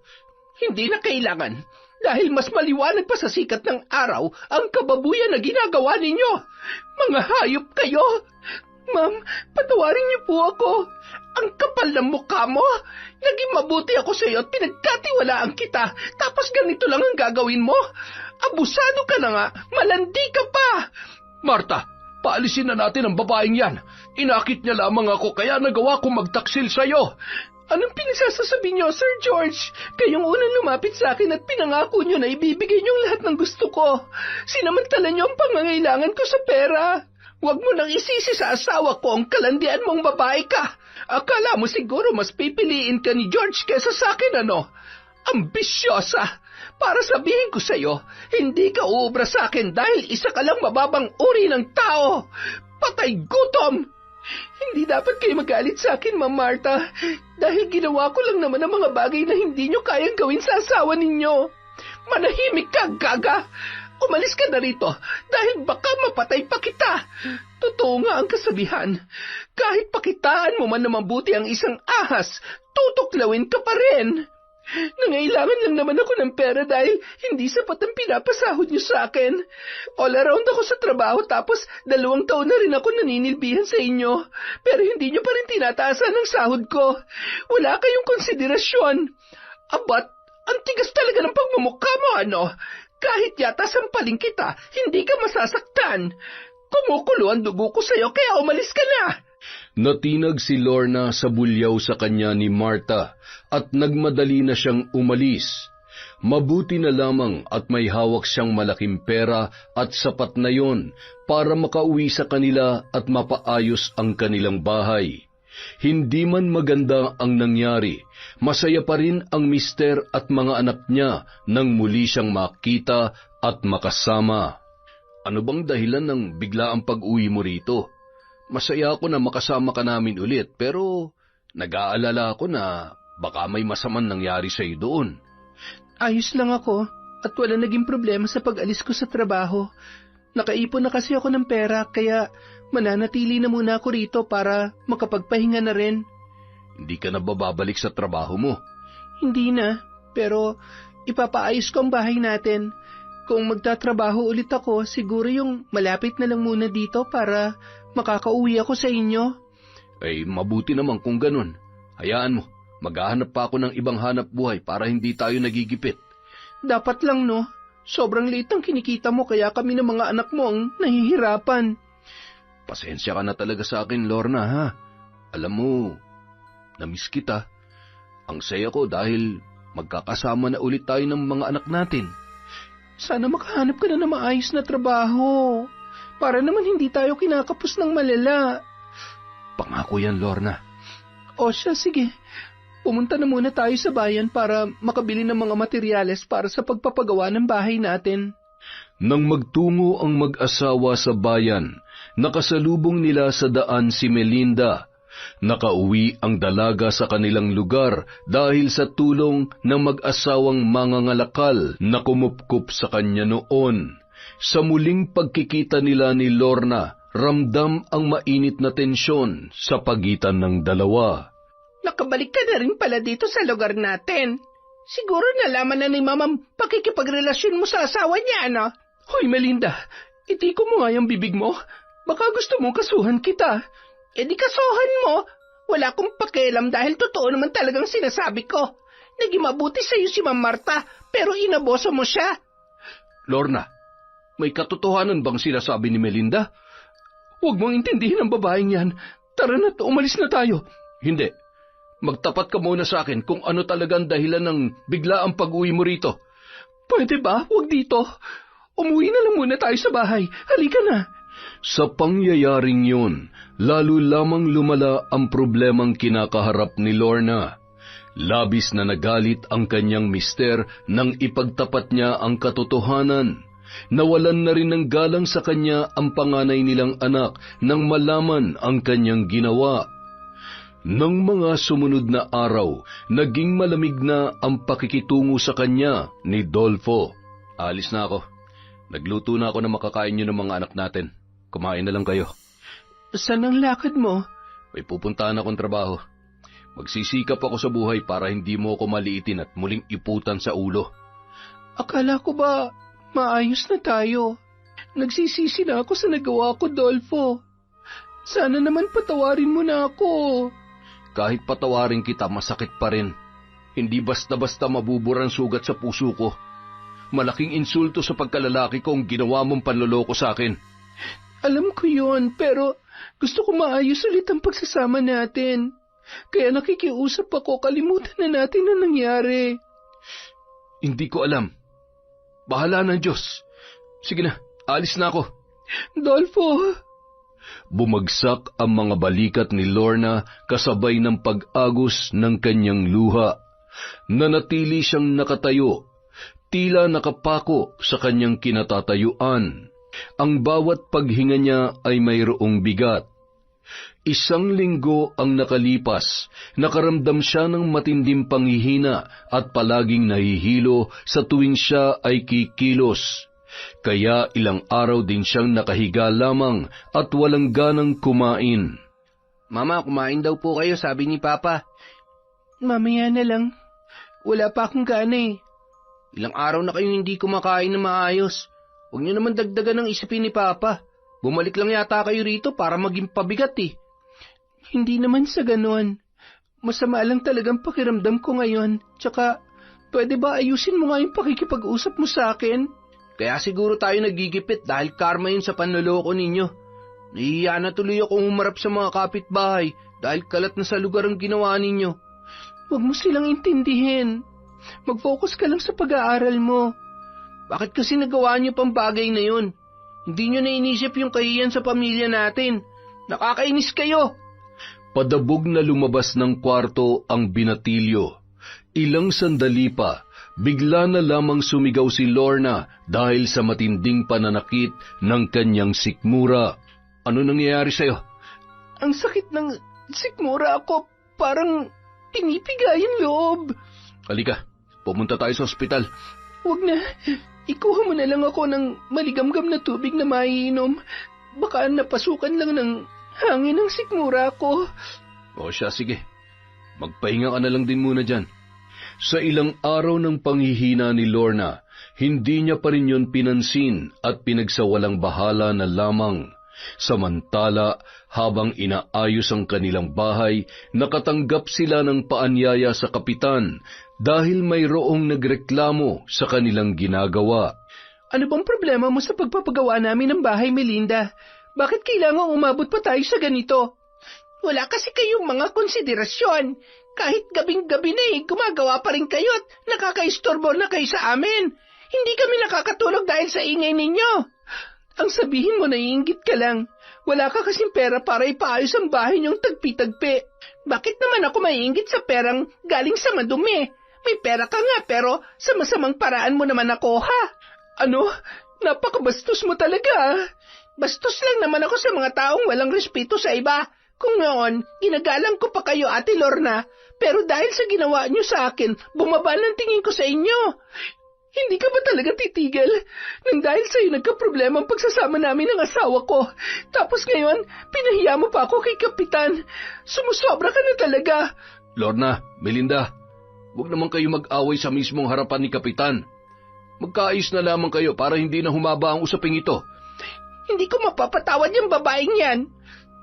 Hindi na kailangan, dahil mas maliwanag pa sa sikat ng araw ang kababuyan na ginagawa ninyo. Mga hayop kayo! Ma'am, patawarin niyo po ako. Ang kapal ng mukha mo. Naging mabuti ako sa iyo at pinagkatiwalaan kita, tapos ganito lang ang gagawin mo? Abusado ka na nga, malandi ka pa! Martha, paalisin na natin ang babaeng yan. Inakit niya lamang ako kaya nagawa kong magtaksil sa iyo. Anong pinagsasasabi niyo, Sir George? Kayong unang lumapit sa akin at pinangako niyo na ibibigay niyong lahat ng gusto ko. Sinamantala niyo ang pangangailangan ko sa pera. Huwag mo nang isisi sa asawa ko ang kalandian mong babae ka. Akala mo siguro mas pipiliin ka ni George kesa sa akin, ano? Ambisyosa! Para sabihin ko sa iyo, hindi ka uubra sa akin dahil isa ka lang mababang uri ng tao. Patay gutom! Hindi dapat kayo magalit sa akin, Ma'am Martha, dahil ginawa ko lang naman ang mga bagay na hindi nyo kayang gawin sa asawa ninyo. Manahimik ka, gaga! Umalis ka na rito dahil baka mapatay pa kita. Totoo nga ang kasabihan. Kahit pakitaan mo man na mabuti ang isang ahas, tutuklawin ka pa rin. Nangailangan lang naman ako ng pera dahil hindi sapat ang pinapasahod niyo sa akin. All around ako sa trabaho tapos 2 taon na rin ako naninilbihan sa inyo. Pero hindi niyo pa rin tinataasan ang sahod ko. Wala kayong konsiderasyon. Abat, ang tigas talaga ng pagmumukha mo, ano? Kahit yata sampaling kita, hindi ka masasaktan. Kumukulo ang dugo ko sa'yo kaya umalis ka na. Natinag si Lorna sa bulyaw sa kanya ni Martha at nagmadali na siyang umalis. Mabuti na lamang at may hawak siyang malaking pera at sapat na yon para makauwi sa kanila at mapaayos ang kanilang bahay. Hindi man maganda ang nangyari, masaya pa rin ang mister at mga anak niya nang muli siyang makita at makasama. Ano bang dahilan ng biglaang pag-uwi mo rito? Masaya ako na makasama ka namin ulit, pero nag-aalala ako na baka may masamang nangyari sa iyo doon. Ayos lang ako at wala naging problema sa pag-alis ko sa trabaho. Nakaipon na kasi ako ng pera kaya mananatili na muna ako rito para makapagpahinga na rin. Hindi ka na babalik sa trabaho mo? Hindi na, pero ipapaayos ko ang bahay natin. Kung magtatrabaho ulit ako, siguro yung malapit na lang muna dito para makakauwi ako sa inyo. Ay, mabuti naman kung ganun. Hayaan mo, maghahanap pa ako ng ibang hanap buhay para hindi tayo nagigipit. Dapat lang, no? Sobrang liit ang kinikita mo kaya kami ng mga anak mo ang nahihirapan. Pasensya ka na talaga sa akin, Lorna, ha? Alam mo, namiss kita. Ang saya ko dahil magkakasama na ulit tayo ng mga anak natin. Sana makahanap ka na ng maayos na trabaho. Para naman hindi tayo kinakapos ng malala. Pangako yan, Lorna. O siya, sige. Pumunta na muna tayo sa bayan para makabili ng mga materyales para sa pagpapagawa ng bahay natin. Nang magtungo ang mag-asawa sa bayan, nakasalubong nila sa daan si Melinda. Nakauwi ang dalaga sa kanilang lugar dahil sa tulong ng mag-asawang mangangalakal na kumupkup sa kanya noon. Sa muling pagkikita nila ni Lorna, ramdam ang mainit na tensyon sa pagitan ng dalawa. Nakabalik ka na rin pala dito sa lugar natin. Siguro nalaman na ni Mamang pakikipagrelasyon mo sa asawa niya, ano? Hoy, Melinda, itiko mo nga yung bibig mo. Baka gusto mong kasuhan kita. E di kasuhan mo. Wala akong pakialam dahil totoo naman talagang sinasabi ko. Naging mabuti sa'yo si Ma'am Martha, pero inaboso mo siya. Lorna, may katotohanan bang sinasabi ni Melinda? Huwag mong intindihin ang babaeng yan. Tara na't umalis na tayo. Hindi. Magtapat ka muna sa akin kung ano talagang dahilan ng biglaang pag-uwi mo rito. Pwede ba? Huwag dito. Umuwi na lang muna tayo sa bahay. Halika na. Sa pangyayaring yun, lalo lamang lumala ang problemang kinakaharap ni Lorna. Labis na nagalit ang kanyang mister nang ipagtapat niya ang katotohanan. Nawalan na rin ng galang sa kanya ang panganay nilang anak nang malaman ang kanyang ginawa. Nang mga sumunod na araw, naging malamig na ang pakikitungo sa kanya ni Dolfo. Alis na ako. Nagluto na ako na makakain niyo ng mga anak natin. Kumain na lang kayo. Saan ang lakad mo? May pupuntahan akong trabaho. Magsisikap ako sa buhay para hindi mo ako maliitin at muling iputan sa ulo. Akala ko ba maayos na tayo? Nagsisisi na ako sa nagawa ko, Dolfo. Sana naman patawarin mo na ako. Kahit patawarin kita, masakit pa rin. Hindi basta-basta mabubura ang sugat sa puso ko. Malaking insulto sa pagkalalaki ko ang ginawa mong panloloko sa akin. Alam ko yon, pero gusto ko maayos ulit ang pagsasama natin. Kaya nakikiusap ako, kalimutan na natin ang nangyari. Hindi ko alam. Bahala ng Diyos. Sige na, alis na ako. Dolfo! Bumagsak ang mga balikat ni Lorna kasabay ng pag-agos ng kanyang luha. Nanatili siyang nakatayo, tila nakapako sa kanyang kinatatayuan. Ang bawat paghinga niya ay mayroong bigat. 1 linggo ang nakalipas, nakaramdam siya ng matinding panghihina at palaging nahihilo sa tuwing siya ay kikilos. Kaya ilang araw din siyang nakahiga lamang at walang ganang kumain. Mama, kumain daw po kayo, sabi ni Papa. Mamaya na lang. Wala pa akong gana eh. Ilang araw na kayong hindi kumakain na maayos. Huwag niyo naman dagdagan ng isipin ni Papa. Bumalik lang yata kayo rito para maging pabigat eh. Hindi naman sa ganon. Masama lang talagang pakiramdam ko ngayon. Tsaka, pwede ba ayusin mo nga yung pakikipag-usap mo sa akin? Kaya siguro tayo nagigipit dahil karma yun sa panloloko ninyo. Nahihiya na tuloy akong humarap sa mga kapitbahay dahil kalat na sa lugar ang ginawa ninyo. Huwag mo silang intindihin. Mag-focus ka lang sa pag-aaral mo. Bakit kasi nagawa niyo pang bagay na yun? Hindi niyo na inisip yung kahiyan sa pamilya natin. Nakakainis kayo. Padabog na lumabas ng kwarto ang binatilyo. Ilang sandali pa, bigla na lamang sumigaw si Lorna dahil sa matinding pananakit ng kanyang sikmura. Ano nangyayari sa'yo? Ang sakit ng sikmura ako, parang pinipiga yung loob. Halika, pumunta tayo sa ospital. Huwag na, ikuha mo na lang ako ng maligamgam na tubig na maiinom. Baka napasukan lang ng hangin ang sikmura ko. O siya, sige. Magpahinga ka na lang din muna dyan. Sa ilang araw ng panghihina ni Lorna, hindi niya pa rin yun pinansin at pinagsawalang bahala na lamang. Samantala, habang inaayos ang kanilang bahay, nakatanggap sila ng paanyaya sa kapitan dahil mayroong nagreklamo sa kanilang ginagawa. Ano bang problema mo sa pagpapagawa namin ng bahay, Melinda? Bakit kailangan umabot pa tayo sa ganito? Wala kasi kayong mga konsiderasyon. Kahit gabing-gabi na gumagawa pa rin kayo at nakakaistorbo na kayo sa amin. Hindi kami nakakatulog dahil sa ingay ninyo. Ang sabihin mo, naiinggit ka lang. Wala ka kasing pera para ipaayos ang bahay niyong tagpi-tagpi. Bakit naman ako maiinggit sa perang galing sa madumi? May pera ka nga pero sa masamang paraan mo naman ako, ha? Ano? Napakabastos mo talaga. Bastos lang naman ako sa mga taong walang respeto sa iba. Kung noon, ginagalang ko pa kayo, Ate Lorna, pero dahil sa ginawa niyo sa akin, bumaba ng tingin ko sa inyo. Hindi ka ba talaga titigil? Nang dahil sa'yo nagka-problema ang pagsasama namin ng asawa ko. Tapos ngayon, pinahiya mo pa ako kay Kapitan. Sumusobra ka na talaga. Lorna, Melinda, huwag naman kayo mag-away sa mismong harapan ni Kapitan. Magkaayos na lamang kayo para hindi na humaba ang usaping ito. Hindi ko mapapatawad yung babaeng yan.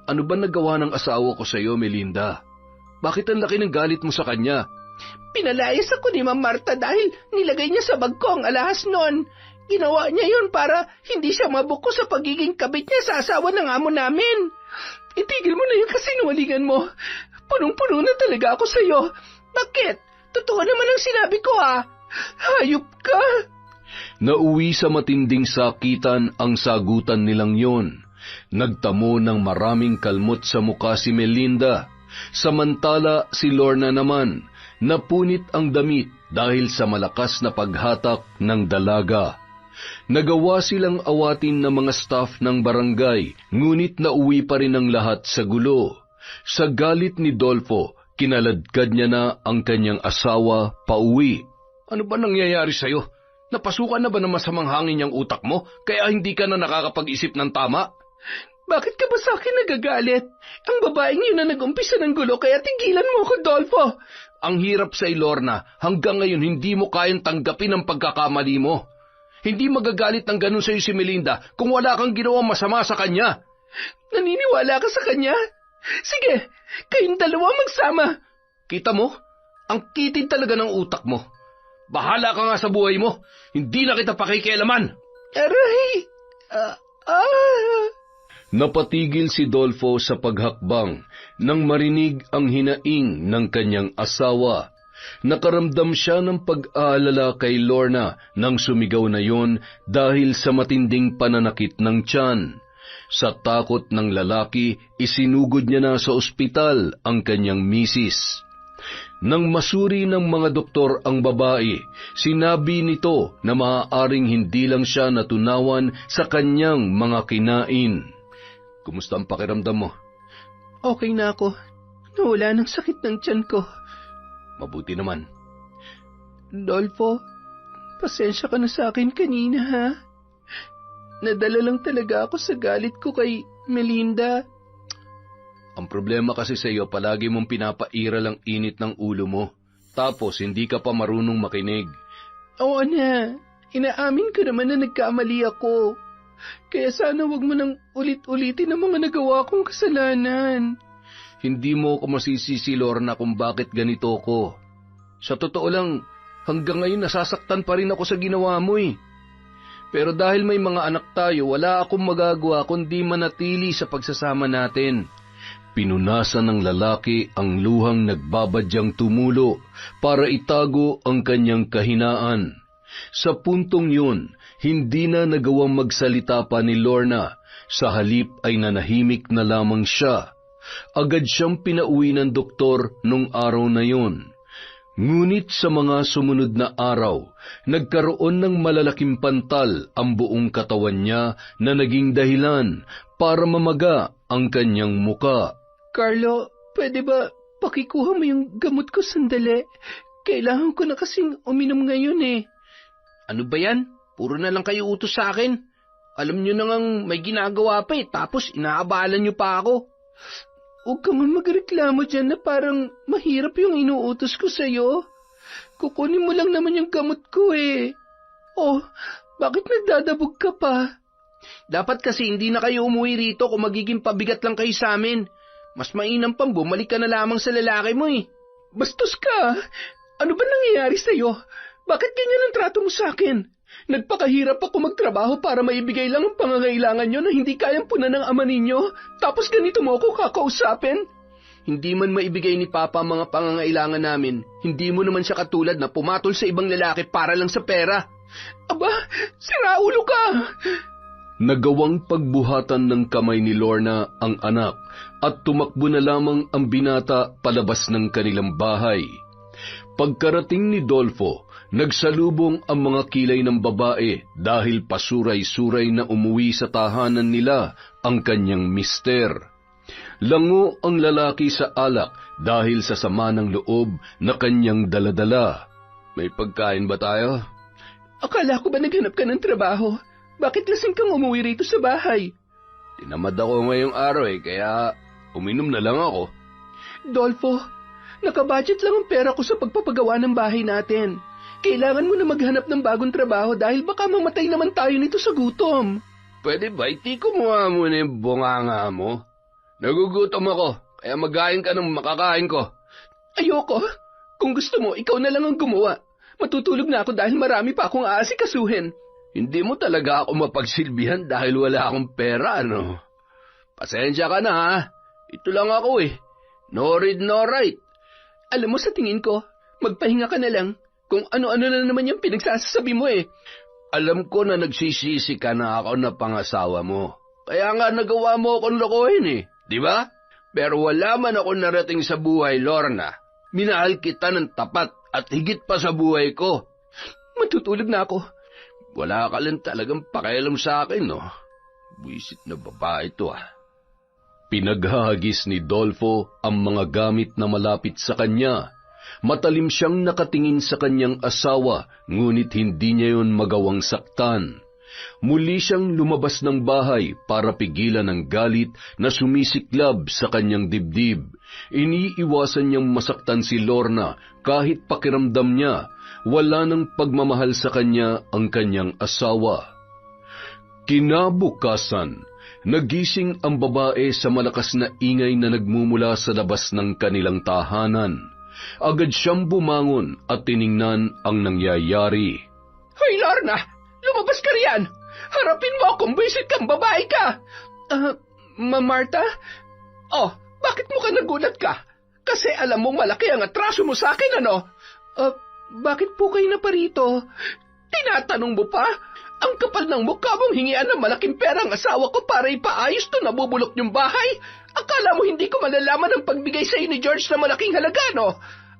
Ano ba nagawa ng asawa ko sa iyo, Melinda? Bakit ang laki ng galit mo sa kanya? Pinalayas ako ni Ma'am Marta dahil nilagay niya sa bag ko ang alahas noon. Ginawa niya yun para hindi siya mabuko sa pagiging kabit niya sa asawa ng amo namin. Itigil mo na yung kasinungalingan mo. Punong-puno na talaga ako sa iyo. Bakit? Totoo naman ang sinabi ko, ha? Hayop ka! Nauwi sa matinding sakitan ang sagutan nilang yon. Nagtamo ng maraming kalmot sa mukha si Melinda. Samantala si Lorna naman, Napunit ang damit dahil sa malakas na paghatak ng dalaga. Nagawa silang awatin ng mga staff ng barangay, ngunit nauwi pa rin ang lahat sa gulo. Sa galit ni Dolfo, kinaladkad niya na ang kanyang asawa pauwi. Ano ba nangyayari sa'yo? Napasukan na ba ng masamang hangin yung utak mo, kaya hindi ka na nakakapag-isip ng tama? Bakit ka ba sa akin nagagalit? Ang babaeng yun na nag-umpisa ng gulo, kaya tigilan mo ako, Dolfo. Ang hirap sa Lorna, hanggang ngayon hindi mo kayang tanggapin ang pagkakamali mo. Hindi magagalit ng ganun sa'yo si Melinda kung wala kang ginawang masama sa kanya. Naniniwala ka sa kanya? Sige, kayong dalawa magsama. Kita mo? Ang kitid talaga ng utak mo. Bahala ka nga sa buhay mo. Hindi na kita pakikialaman. Aray! Napatigil si Dolfo sa paghakbang nang marinig ang hinaing ng kanyang asawa. Nakaramdam siya ng pag-aalala kay Lorna nang sumigaw na yon dahil sa matinding pananakit ng tiyan. Sa takot ng lalaki, isinugod niya na sa ospital ang kanyang misis. Nang masuri ng mga doktor ang babae, sinabi nito na maaaring hindi lang siya natunawan sa kanyang mga kinain. Kumusta ang pakiramdam mo? Okay na ako. Nawala ng sakit ng tiyan ko. Mabuti naman. Dolfo, pasensya ka na sa akin kanina, ha? Nadala lang talaga ako sa galit ko kay Melinda. Ang problema kasi sa iyo, palagi mong pinapairal ang init ng ulo mo. Tapos, hindi ka pa marunong makinig. Oo na, inaamin ko naman na nagkamali ako. Kaya sana wag mo nang ulit-ulitin ang mga nagawa kong kasalanan. Hindi mo ako masisisi, Lorna, kung bakit ganito ko. Sa totoo lang, hanggang ngayon nasasaktan pa rin ako sa ginawa mo eh. Pero dahil may mga anak tayo, wala akong magagawa kundi manatili sa pagsasama natin. Pinunasan ng lalaki ang luhang nagbabadyang tumulo para itago ang kanyang kahinaan. Sa puntong yun, hindi na nagawang magsalita pa ni Lorna. Sa halip ay nanahimik na lamang siya. Agad siyang pinauwi ng doktor nung araw na yun. Ngunit sa mga sumunod na araw, nagkaroon ng malalaking pantal ang buong katawan niya na naging dahilan para mamaga ang kanyang muka. Carlo, pwede ba pakikuha mo yung gamot ko sandali? Kailangan ko na kasing uminom ngayon eh. Ano ba yan? Puro na lang kayo utos sa akin. Alam nyo na ngang may ginagawa pa eh, tapos inaabalan nyo pa ako. Huwag ka man magreklamo dyan na parang mahirap yung inuutos ko sa'yo. Kukunin mo lang naman yung gamot ko eh. Oh, bakit nagdadabog ka pa? Dapat kasi hindi na kayo umuwi rito kung magiging pabigat lang kayo sa amin. Mas mainam pang bumalik ka na lamang sa lalaki mo eh. Bastos ka! Ano ba nangyayari sa'yo? Bakit ganyan ang trato mo sa akin? Nagpakahirap ako magtrabaho para maibigay lang ang pangangailangan nyo na hindi kayang punan ng ama ninyo, tapos ganito mo ako kakausapin? Hindi man maibigay ni Papa ang mga pangangailangan namin, hindi mo naman siya katulad na pumatol sa ibang lalaki para lang sa pera. Aba, siraulo ka! Nagawang pagbuhatan ng kamay ni Lorna ang anak at tumakbo na lamang ang binata palabas ng kanilang bahay. Pagkarating ni Dolfo, nagsalubong ang mga kilay ng babae dahil pasuray-suray na umuwi sa tahanan nila ang kanyang mister. Lango ang lalaki sa alak dahil sa sama ng loob na kanyang daladala. May pagkain ba tayo? Akala ko ba naghanap ka ng trabaho? Bakit lasing kang umuwi rito sa bahay? Tinamad ako ngayong araw kaya uminom na lang ako. Dolfo, nakabudget lang ang pera ko sa pagpapagawa ng bahay natin. Kailangan mo na maghanap ng bagong trabaho dahil baka mamatay naman tayo nito sa gutom. Pwede ba itiko mo nga muna yung bunganga mo? Nagugutom ako, kaya magain ka ng makakain ko. Ayoko. Kung gusto mo, ikaw na lang ang gumawa. Matutulog na ako dahil marami pa akong aasikasuhin. Hindi mo talaga ako mapagsilbihan dahil wala akong pera, ano? Pasensya ka na, ha? Ito lang ako eh. No read, no write. Alam mo, sa tingin ko, magpahinga ka na lang. Kung ano-ano na naman yung pinagsasabi mo eh. Alam ko na nagsisisi ka na ako na pangasawa mo. Kaya nga nagawa mo akong lokohin eh, di ba? Pero wala man ako narating sa buhay, Lorna. Minahal kita ng tapat at higit pa sa buhay ko. Matutulog na ako. Wala ka lang talagang pakialam sa akin, no? Buisit na babae to, ah. Pinaghahagis ni Dolfo ang mga gamit na malapit sa kanya. Matalim siyang nakatingin sa kanyang asawa, ngunit hindi niya yon magawang saktan. Muli siyang lumabas ng bahay para pigilan ang galit na sumisiklab sa kanyang dibdib. Iniiwasan niyang masaktan si Lorna kahit pakiramdam niya wala ng pagmamahal sa kanya ang kanyang asawa. Kinabukasan, nagising ang babae sa malakas na ingay na nagmumula sa labas ng kanilang tahanan. Agad siyang bumangon at tiningnan ang nangyayari. Hoy, Lorna! Lumabas ka riyan! Harapin mo kung buwisit kang babae ka! Marta? Oh, bakit mo ka nagulat ka? Kasi alam mong malaki ang atraso mo sa akin, ano? Bakit po kayo naparito? Tinatanong mo pa? Ang kapal ng mukha mong hingian ng malaking pera ang asawa ko para ipaayos to nabubulok niyong bahay? Akala mo hindi ko malalaman ang pagbigay sa ni George na malaking halaga, no?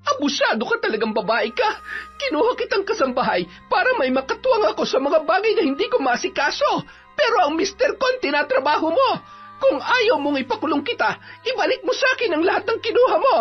Abusado ka talagang babae ka. Kinuha kitang kasambahay para may makatuwang ako sa mga bagay na hindi ko masikaso. Pero ang Mr. Con tinatrabaho mo. Kung ayaw mong ipakulong kita, ibalik mo sa akin ang lahat ng kinuha mo.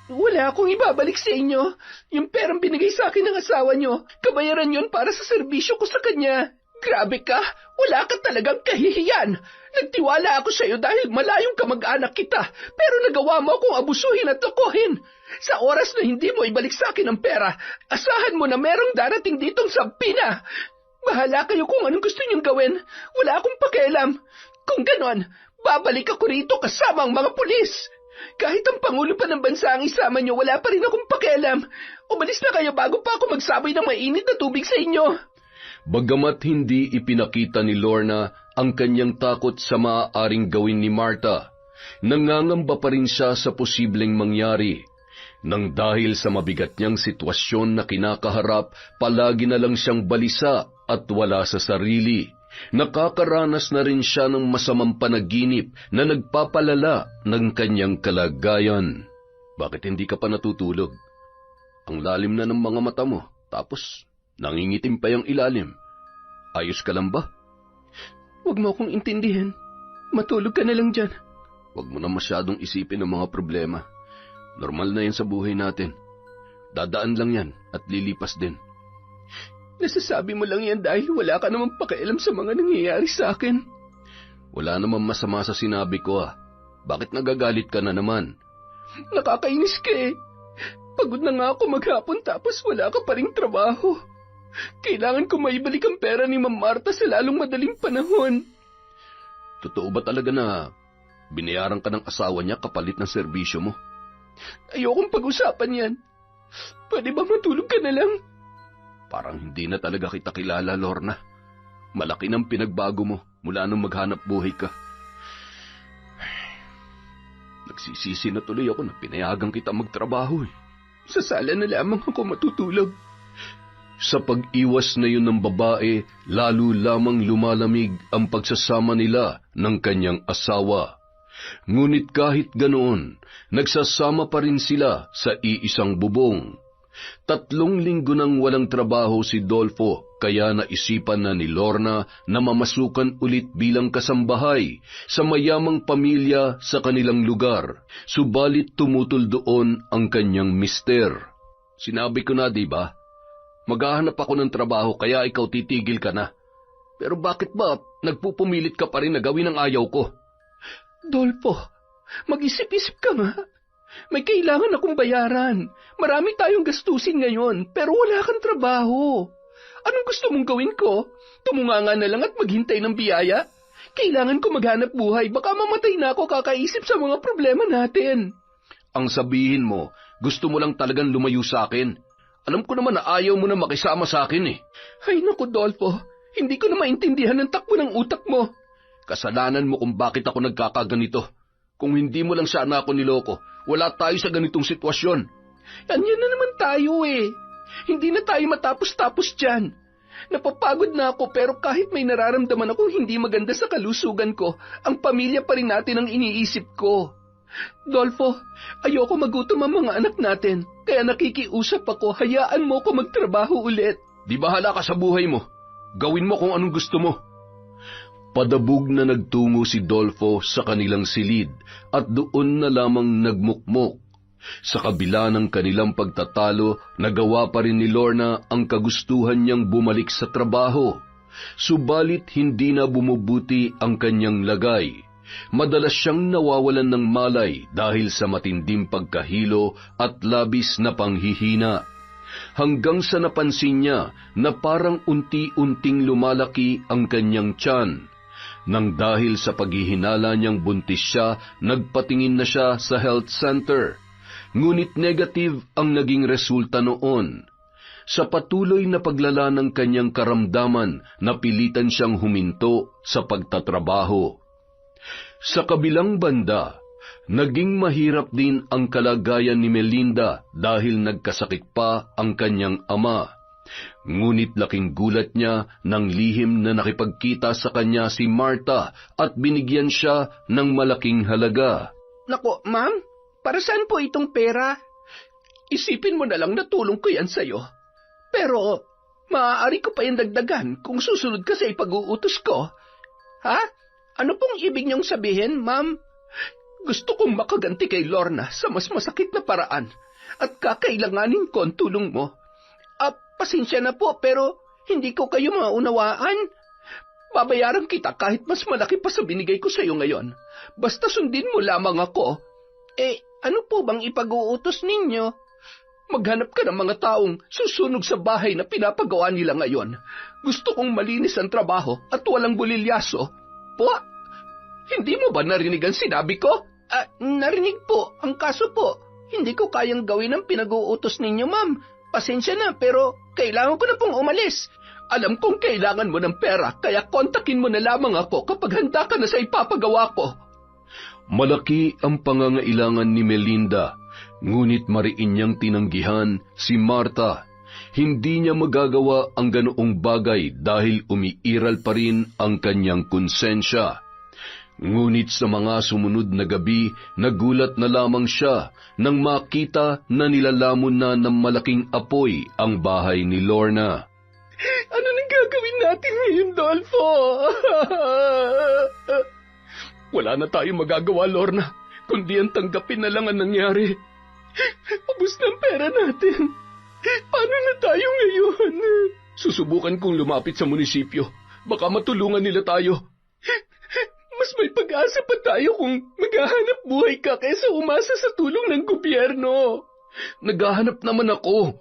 Wala akong ibabalik sa inyo. Yung perang binigay sa akin ng asawa nyo, kabayaran yon para sa serbisyo ko sa kanya. Grabe ka, wala ka talagang kahihiyan. Nagtiwala ako sa iyo dahil malayong kamag-anak kita, pero nagawa mo akong abusuhin at tukuhin. Sa oras na hindi mo ibalik sa akin ang pera, asahan mo na merong darating ditong sampina. Bahala kayo kung anong gusto niyong gawin. Wala akong pakialam. Kung ganon, babalik ako rito kasama ang mga pulis. Kahit ang Pangulo pa ng bansa ang isama niyo, wala pa rin akong pakialam. Umalis na kayo bago pa ako magsaboy ng mainit na tubig sa inyo. Bagamat hindi ipinakita ni Lorna ang kanyang takot sa maaaring gawin ni Marta, nangangamba pa rin siya sa posibleng mangyari. Nang dahil sa mabigat niyang sitwasyon na kinakaharap, palagi na lang siyang balisa at wala sa sarili. Nakakaranas na rin siya ng masamang panaginip na nagpapalala ng kanyang kalagayan. Bakit hindi ka pa natutulog? Ang lalim na ng mga mata mo, tapos nangingitim pa yung ilalim. Ayos ka lang ba? Huwag mo akong intindihin. Matulog ka na lang dyan. Huwag mo na masyadong isipin ang mga problema. Normal na yan sa buhay natin. Dadaan lang yan at lilipas din. Nasasabi mo lang yan dahil wala ka namang pakialam sa mga nangyayari sa akin. Wala namang masama sa sinabi ko, ah. Bakit nagagalit ka na naman? Nakakainis ka eh. Pagod na nga ako maghapon tapos wala ka pa ring trabaho. Kailangan ko maibalik ang pera ni Ma'am Marta sa lalong madaling panahon. Totoo ba talaga na binayaran ka ng asawa niya kapalit ng serbisyo mo? Ayokong pag-usapan yan. Pwede ba matulog ka na lang? Parang hindi na talaga kita kilala, Lorna. Malaki ng pinagbago mo mula nung maghanap buhay ka. Nagsisisi na tuloy ako na pinayagan kita magtrabaho eh. Sa sala na lamang ako matutulog. Sa pag-iwas na yun ng babae, lalo lamang lumalamig ang pagsasama nila ng kanyang asawa. Ngunit kahit ganoon, nagsasama pa rin sila sa iisang bubong. 3 linggo nang walang trabaho si Dolfo, kaya naisipan na ni Lorna na mamasukan ulit bilang kasambahay sa mayamang pamilya sa kanilang lugar. Subalit tumutol doon ang kanyang mister. Sinabi ko na, diba? Maghahanap ako ng trabaho kaya ikaw titigil ka na. Pero bakit ba nagpupumilit ka pa rin na gawin ang ayaw ko? Dolfo, mag-isip-isip ka nga. May kailangan akong bayaran. Marami tayong gastusin ngayon, pero wala kang trabaho. Anong gusto mong gawin ko? Tumunganga na lang at maghintay ng biyaya? Kailangan ko maghanap buhay, baka mamatay na ako kakaisip sa mga problema natin. Ang sabihin mo, gusto mo lang talagang lumayo sa akin. Alam ko naman na ayaw mo na makisama sa akin eh. Ay naku, Dolfo, hindi ko na maintindihan ang takbo ng utak mo. Kasalanan mo kung bakit ako nagkakaganito. Kung hindi mo lang sana ako niloko, wala tayo sa ganitong sitwasyon. Yan na naman tayo eh. Hindi na tayo matapos-tapos dyan. Napapagod na ako pero kahit may nararamdaman akong hindi maganda sa kalusugan ko, ang pamilya pa rin natin ang iniisip ko. Dolfo, ayoko magutom ang mga anak natin, kaya nakikiusap ako, hayaan mo ko magtrabaho ulit. Di bahala ka sa buhay mo. Gawin mo kung anong gusto mo. Padabog na nagtungo si Dolfo sa kanilang silid at doon na lamang nagmukmok. Sa kabila ng kanilang pagtatalo, nagawa pa rin ni Lorna ang kagustuhan niyang bumalik sa trabaho. Subalit hindi na bumubuti ang kanyang lagay. Madalas siyang nawawalan ng malay dahil sa matinding pagkahilo at labis na panghihina. Hanggang sa napansin niya na parang unti-unting lumalaki ang kanyang tiyan. Nang dahil sa paghihinala niyang buntis siya, nagpatingin na siya sa health center. Ngunit negative ang naging resulta noon. Sa patuloy na paglala ng kanyang karamdaman, napilitan siyang huminto sa pagtatrabaho. Sa kabilang banda, naging mahirap din ang kalagayan ni Melinda dahil nagkasakit pa ang kanyang ama. Ngunit laking gulat niya nang lihim na nakipagkita sa kanya si Martha at binigyan siya ng malaking halaga. Nako, ma'am, para saan po itong pera? Isipin mo na lang na tulong ko yan sa'yo. Pero, maaari ko pa yung dagdagan kung susunod ka sa ipag-uutos ko. Ha? Ano pong ibig niyong sabihin, ma'am? Gusto kong makaganti kay Lorna sa mas masakit na paraan at kakailanganin ko ang tulong mo. Pasensya na po, pero hindi ko kayo maunawaan. Babayaran kita kahit mas malaki pa sa binigay ko sa iyo ngayon. Basta sundin mo lamang ako. Ano po bang ipag-uutos ninyo? Maghanap ka ng mga taong susunog sa bahay na pinapagawa nila ngayon. Gusto kong malinis ang trabaho at walang bulilyaso. Po, hindi mo ba narinig ang sinabi ko? Narinig po. Ang kaso po, hindi ko kayang gawin ang pinag-uutos ninyo, ma'am. Pasensya na, pero kailangan ko na pong umalis. Alam kong kailangan mo ng pera, kaya kontakin mo na lamang ako kapag handa ka na sa ipapagawa ko. Malaki ang pangangailangan ni Melinda, ngunit mariin niyang tinanggihan si Martha. Hindi niya magagawa ang ganoong bagay dahil umiiral pa rin ang kanyang konsensya. Ngunit sa mga sumunod na gabi, nagulat na lamang siya nang makita na nilalamon na ng malaking apoy ang bahay ni Lorna. Ano nang gagawin natin ngayon, Dolfo? Wala na tayong magagawa, Lorna, kundi ang tanggapin na lang ang nangyari. Ubus ng pera natin. Paano na tayo ngayon? Susubukan kong lumapit sa munisipyo. Baka matulungan nila tayo. Mas may pag-asa pa tayo kung maghahanap buhay ka kaysa umasa sa tulong ng gobyerno. Naghahanap naman ako.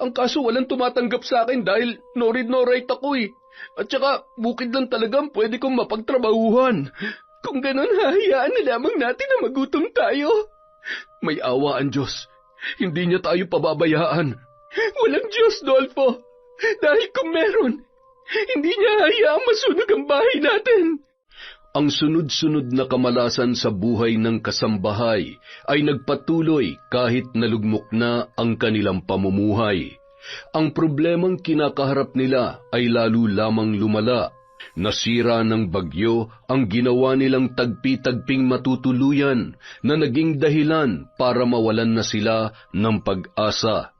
Ang kaso walang tumatanggap sa akin dahil no read no write ako eh. At saka bukid lang talagang pwede kong mapagtrabahuhan. Kung ganon, hahayaan na lamang natin na magutom tayo. May awa ang Diyos. Hindi niya tayo pababayaan. Walang Diyos, Dolfo. Dahil kung meron, hindi niya hayaang masunog ang bahay natin. Ang sunod-sunod na kamalasan sa buhay ng kasambahay ay nagpatuloy kahit nalugmok na ang kanilang pamumuhay. Ang problemang kinakaharap nila ay lalo lamang lumala. Nasira ng bagyo ang ginawa nilang tagpi-tagping matutuluyan na naging dahilan para mawalan na sila ng pag-asa.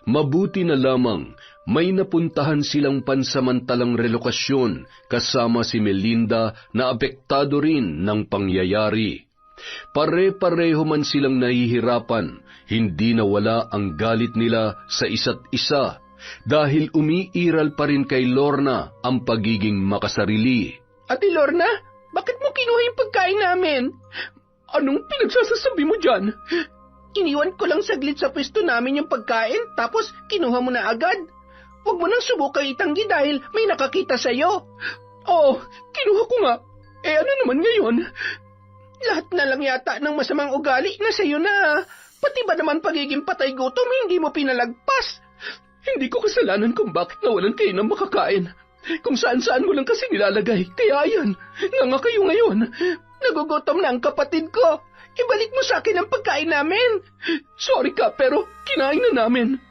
Mabuti na lamang may napuntahan silang pansamantalang relokasyon kasama si Melinda na apektado rin ng pangyayari. Pare-pareho man silang nahihirapan, hindi nawala ang galit nila sa isa't isa dahil umiiral pa rin kay Lorna ang pagiging makasarili. Ate Lorna, bakit mo kinuha yung pagkain namin? Anong pinagsasasabi mo dyan? Iniwan ko lang saglit sa pwesto namin yung pagkain, tapos kinuha mo na agad. Huwag mo nang subukang itanggi dahil may nakakita sa'yo. Oo, kinuha ko nga. Ano naman ngayon? Lahat na lang yata ng masamang ugali na sa'yo na. Pati ba naman pagiging patay gutom hindi mo pinalagpas? Hindi ko kasalanan kung bakit nawalan kayo ng makakain. Kung saan-saan mo lang kasi nilalagay. Kaya ayan, nga kayo ngayon. Nagugutom na ang kapatid ko. Ibalik mo sa akin ang pagkain namin. Sorry ka, pero kinain na namin.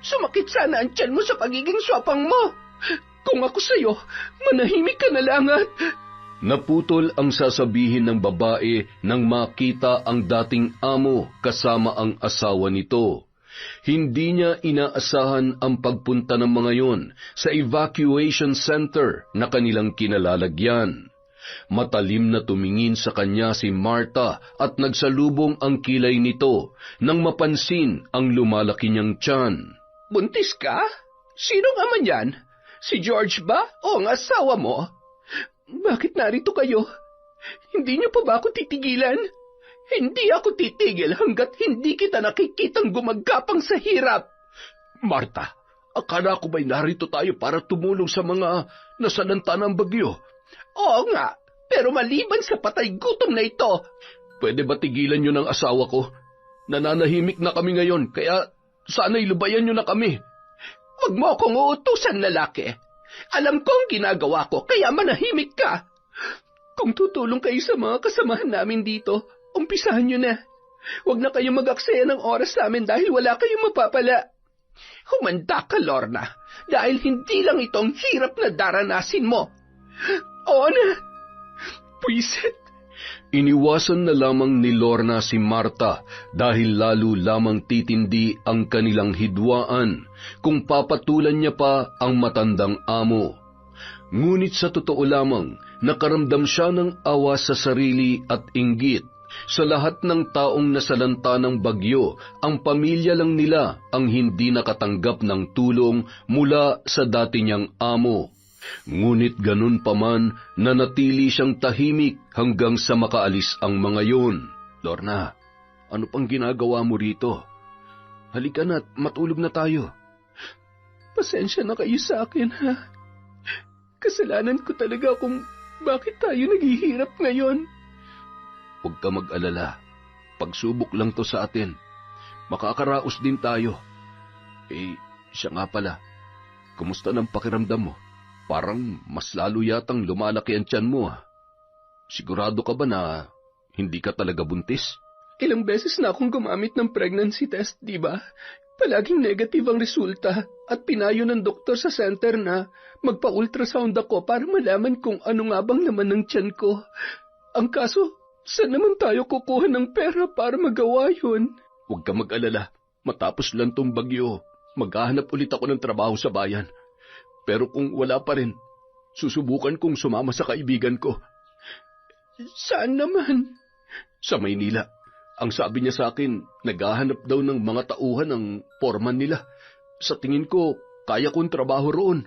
Sumakit sana ang tiyan mo sa pagiging swapang mo. Kung ako sa'yo, manahimik ka na lang at... Naputol ang sasabihin ng babae nang makita ang dating amo kasama ang asawa nito. Hindi niya inaasahan ang pagpunta ng mga yon sa evacuation center na kanilang kinalalagyan. Matalim na tumingin sa kanya si Martha at nagsalubong ang kilay nito nang mapansin ang lumalaki niyang tiyan. Buntis ka? Sinong ama niyan? Si George ba o ang asawa mo? Bakit narito kayo? Hindi niyo pa ba ako titigilan? Hindi ako titigil hanggat hindi kita nakikitang gumagapang sa hirap. Martha, akala ko ba'y narito tayo para tumulong sa mga nasalanta ng bagyo? Oo nga, pero maliban sa patay gutom na ito. Pwede ba tigilan niyo ng asawa ko? Nananahimik na kami ngayon, kaya sana'y lubayan niyo na kami. Huwag mo akong uutusan, lalaki. Alam ko ang ginagawa ko, kaya manahimik ka. Kung tutulong kayo sa mga kasamahan namin dito, umpisahan nyo na. Huwag na kayong mag-aksaya ng oras sa amin dahil wala kayong mapapala. Humanda ka, Lorna, dahil hindi lang itong hirap na daranasin mo. Oo na. Pwisit. Iniwasan na lamang ni Lorna si Martha dahil lalo lamang titindi ang kanilang hidwaan kung papatulan niya pa ang matandang amo. Ngunit sa totoo lamang, nakaramdam siya ng awa sa sarili at inggit. Sa lahat ng taong nasalanta ng bagyo, ang pamilya lang nila ang hindi nakatanggap ng tulong mula sa dati niyang amo. Ngunit ganun pa man, nanatili siyang tahimik hanggang sa makaalis ang mga yon. Lorna, ano pang ginagawa mo rito? Halika na't matulog na tayo. Pasensya na kayo sa akin, ha? Kasalanan ko talaga kung bakit tayo naghihirap ngayon. Huwag ka mag-alala. Pagsubok lang to sa atin. Makakaraos din tayo. Siya nga pala. Kumusta ng pakiramdam mo? Parang mas lalo yatang lumalaki ang tiyan mo, ha? Sigurado ka ba na hindi ka talaga buntis? Ilang beses na akong gumamit ng pregnancy test, di ba? Palaging negative ang resulta at pinayo ng doktor sa center na magpa-ultrasound ako para malaman kung ano nga bang laman ng tiyan ko. Ang kaso, saan naman tayo kukuha ng pera para magawa yun? Huwag ka mag-alala. Matapos lang tong bagyo, maghahanap ulit ako ng trabaho sa bayan. Pero kung wala pa rin, susubukan kong sumama sa kaibigan ko. Saan naman? Sa Maynila. Ang sabi niya sa akin, naghahanap daw ng mga tauhan ng foreman nila. Sa tingin ko, kaya kong trabaho roon.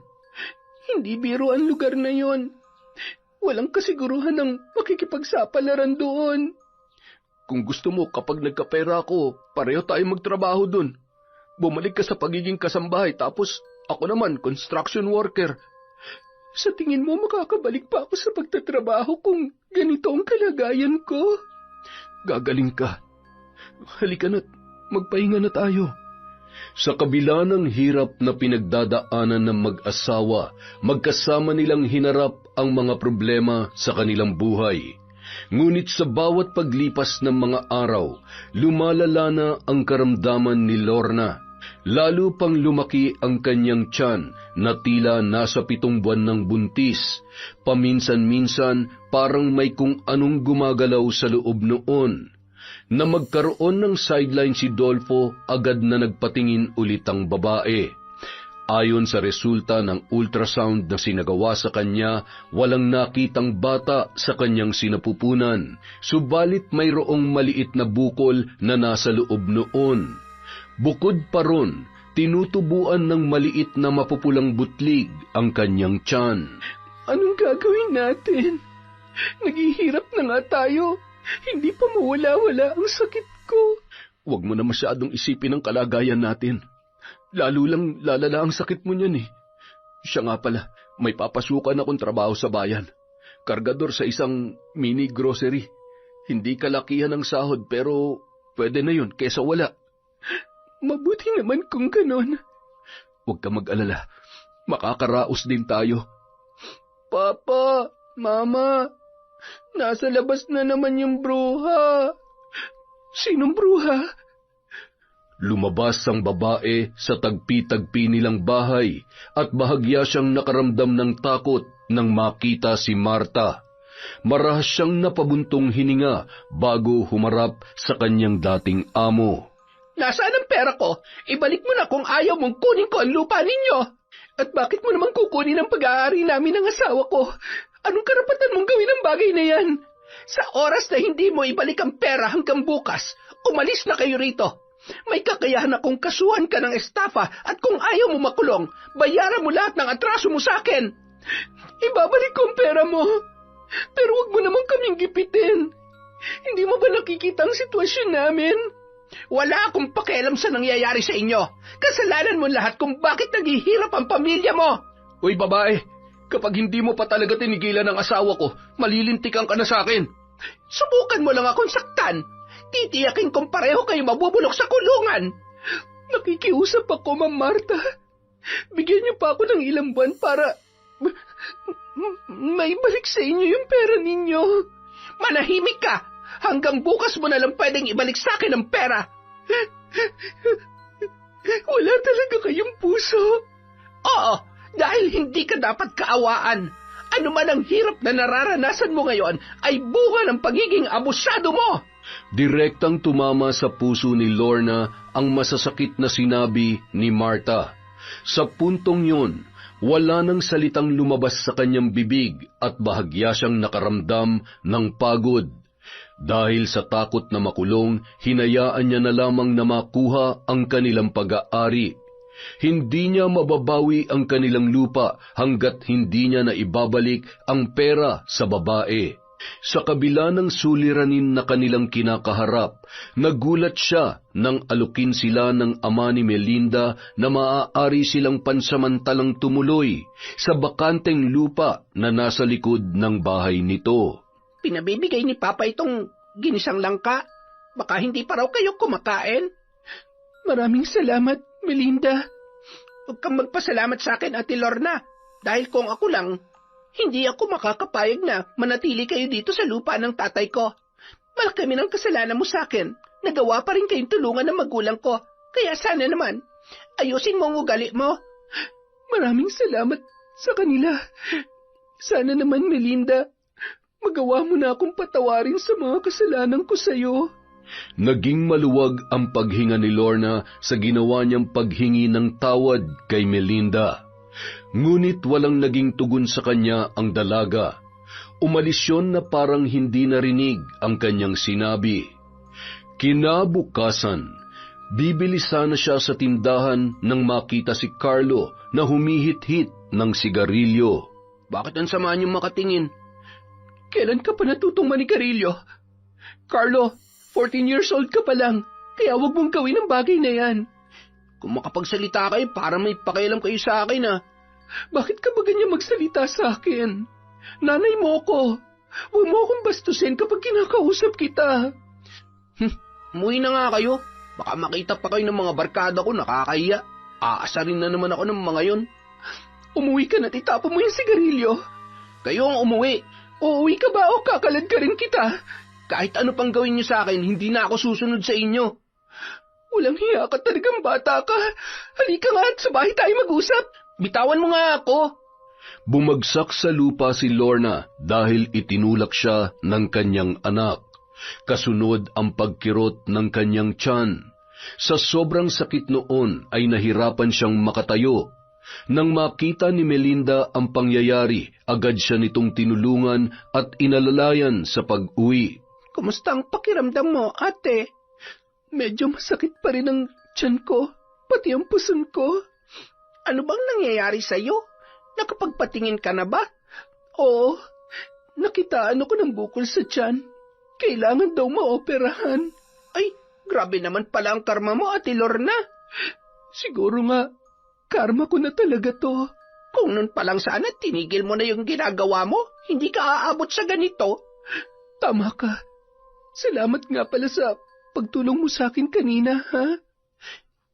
Hindi biro ang lugar na yon. Walang kasiguruhan ng makikipagsapalaran doon. Kung gusto mo, kapag nagkapera ako, pareho tayo magtrabaho doon. Bumalik ka sa pagiging kasambahay, tapos ako naman, construction worker. Sa tingin mo, makakabalik pa ako sa pagtatrabaho kung ganito ang kalagayan ko? Gagaling ka. Halika na't magpahinga na tayo. Sa kabila ng hirap na pinagdadaanan ng mag-asawa, magkasama nilang hinarap ang mga problema sa kanilang buhay. Ngunit sa bawat paglipas ng mga araw, lumalala na ang karamdaman ni Lorna. Lalo pang lumaki ang kanyang tiyan na tila nasa 7 buwan ng buntis. Paminsan-minsan parang may kung anong gumagalaw sa loob noon. Na magkaroon ng sideline si Dolfo, agad na nagpatingin ulit ang babae. Ayon sa resulta ng ultrasound na sinagawa sa kanya, walang nakitang bata sa kanyang sinapupunan, subalit mayroong maliit na bukol na nasa loob noon. Bukod pa ron, tinutubuan ng maliit na mapupulang butlig ang kanyang tiyan. Anong gagawin natin? Naghihirap na nga tayo. Hindi pa mawala-wala ang sakit ko. Huwag mo na masyadong isipin ang kalagayan natin. Lalo lang lalala ang sakit mo niyan eh. Siya nga pala, may papasukan akong trabaho sa bayan. Kargador sa isang mini grocery. Hindi kalakihan ang sahod pero pwede na yun kesa wala. Mabuti naman kung ganon. Huwag ka mag-alala. Makakaraos din tayo. Papa, Mama, nasa labas na naman yung bruha. Sinong bruha? Lumabas ang babae sa tagpi-tagpi nilang bahay at bahagya siyang nakaramdam ng takot nang makita si Martha. Marahas siyang napabuntong hininga bago humarap sa kanyang dating amo. Nasaan ang pera ko? Ibalik mo na kung ayaw mong kunin ko ang lupa ninyo. At bakit mo naman kukunin ang pag-aari namin ng asawa ko? Anong karapatan mong gawin ang bagay na yan? Sa oras na hindi mo ibalik ang pera hanggang bukas, umalis na kayo rito. May kakayahan akong kasuhan ka ng estafa at kung ayaw mo makulong, bayaran mo lahat ng atraso mo sa akin. Ibabalik ko ang pera mo. Pero wag mo naman kaming gipitin. Hindi mo ba nakikita ang sitwasyon namin? Wala akong pakialam sa nangyayari sa inyo. Kasalanan mo lahat kung bakit naghihirap ang pamilya mo. Uy babae, kapag hindi mo pa talaga tinigilan ang asawa ko, malilintikan ka na sa akin. Subukan mo lang akong saktan. Titiyakin kong pareho kayo mabubulok sa kulungan. Nakikiusap ako, Ma'am Marta. Bigyan niyo pa ako ng ilang buwan para may balik sa inyo yung pera ninyo. Manahimik ka! Hanggang bukas mo na lang pwedeng ibalik sa akin ang pera. Wala talaga kayong puso. Oo, dahil hindi ka dapat kaawaan. Ano man ang hirap na nararanasan mo ngayon ay bunga ng pagiging abusado mo. Direktang tumama sa puso ni Lorna ang masasakit na sinabi ni Marta. Sa puntong yun, wala nang salitang lumabas sa kanyang bibig at bahagya siyang nakaramdam ng pagod. Dahil sa takot na makulong, hinayaan niya na lamang na makuha ang kanilang pag-aari. Hindi niya mababawi ang kanilang lupa hanggat hindi niya na ibabalik ang pera sa babae. Sa kabila ng suliranin na kanilang kinakaharap, nagulat siya nang alukin sila ng ama ni Melinda na maaari silang pansamantalang tumuloy sa bakanteng lupa na nasa likod ng bahay nito. Pinabibigay ni Papa itong ginisang langka. Baka hindi pa raw kayo kumakain. Maraming salamat, Melinda. Huwag kang magpasalamat sa akin, Ate Lorna. Dahil kung ako lang, hindi ako makakapayag na manatili kayo dito sa lupa ng tatay ko. Malaki ng kasalanan mo sa akin. Nagawa pa rin kayong tulungan ng magulang ko. Kaya sana naman, ayusin mo ang ugali mo. Maraming salamat sa kanila. Sana naman, Melinda, magawa mo na akong patawarin sa mga kasalanan ko sa iyo. Naging maluwag ang paghinga ni Lorna sa ginawa niyang paghingi ng tawad kay Melinda. Ngunit walang naging tugon sa kanya ang dalaga. Umalis yun na parang hindi narinig ang kanyang sinabi. Kinabukasan, bibili sana siya sa tindahan nang makita si Carlo na humihit-hit ng sigarilyo. Bakit ang sama niyong makatingin? Kailan ka pa natutong manigarilyo? Carlo, 14 years old ka pa lang, kaya wag mong gawin ang bagay na yan. Kung makapagsalita kayo, para may pakialam kayo sa akin, Bakit ka ba ganyan magsalita sa akin? Nanay mo ko. Huwag mo akong bastusin kapag kinakausap kita. Umuwi na nga kayo. Baka makita pa kayo ng mga barkada ko, nakakahiya. Aasarin na naman ako ng mga yon. Umuwi ka na, itapon mo yung sigarilyo. Kayo ang umuwi. Uuwi ka ba o kakalad ka rin kita? Kahit ano pang gawin niyo sa akin, hindi na ako susunod sa inyo. Walang hiya ka talagang bata ka. Halika nga at sa bahay tayo mag-usap. Bitawan mo nga ako. Bumagsak sa lupa si Lorna dahil itinulak siya ng kanyang anak. Kasunod ang pagkirot ng kanyang tiyan. Sa sobrang sakit noon ay nahirapan siyang makatayo. Nang makita ni Melinda ang pangyayari, agad siya nitong tinulungan at inalalayan sa pag-uwi. Kumusta ang pakiramdam mo, ate? Medyo masakit pa rin ang tiyan ko, pati ang puson ko. Ano bang nangyayari sa'yo? Nakapagpatingin ka na ba? Oo, nakitaan ako ng bukol sa tiyan. Kailangan daw maoperahan. Ay, grabe naman pala ang karma mo, Ate Lorna. Siguro nga, karma ko na talaga to. Kung nun pa lang sana, tinigil mo na yung ginagawa mo. Hindi ka aabot sa ganito. Tama ka. Salamat nga pala sa pagtulong mo sa akin kanina, ha?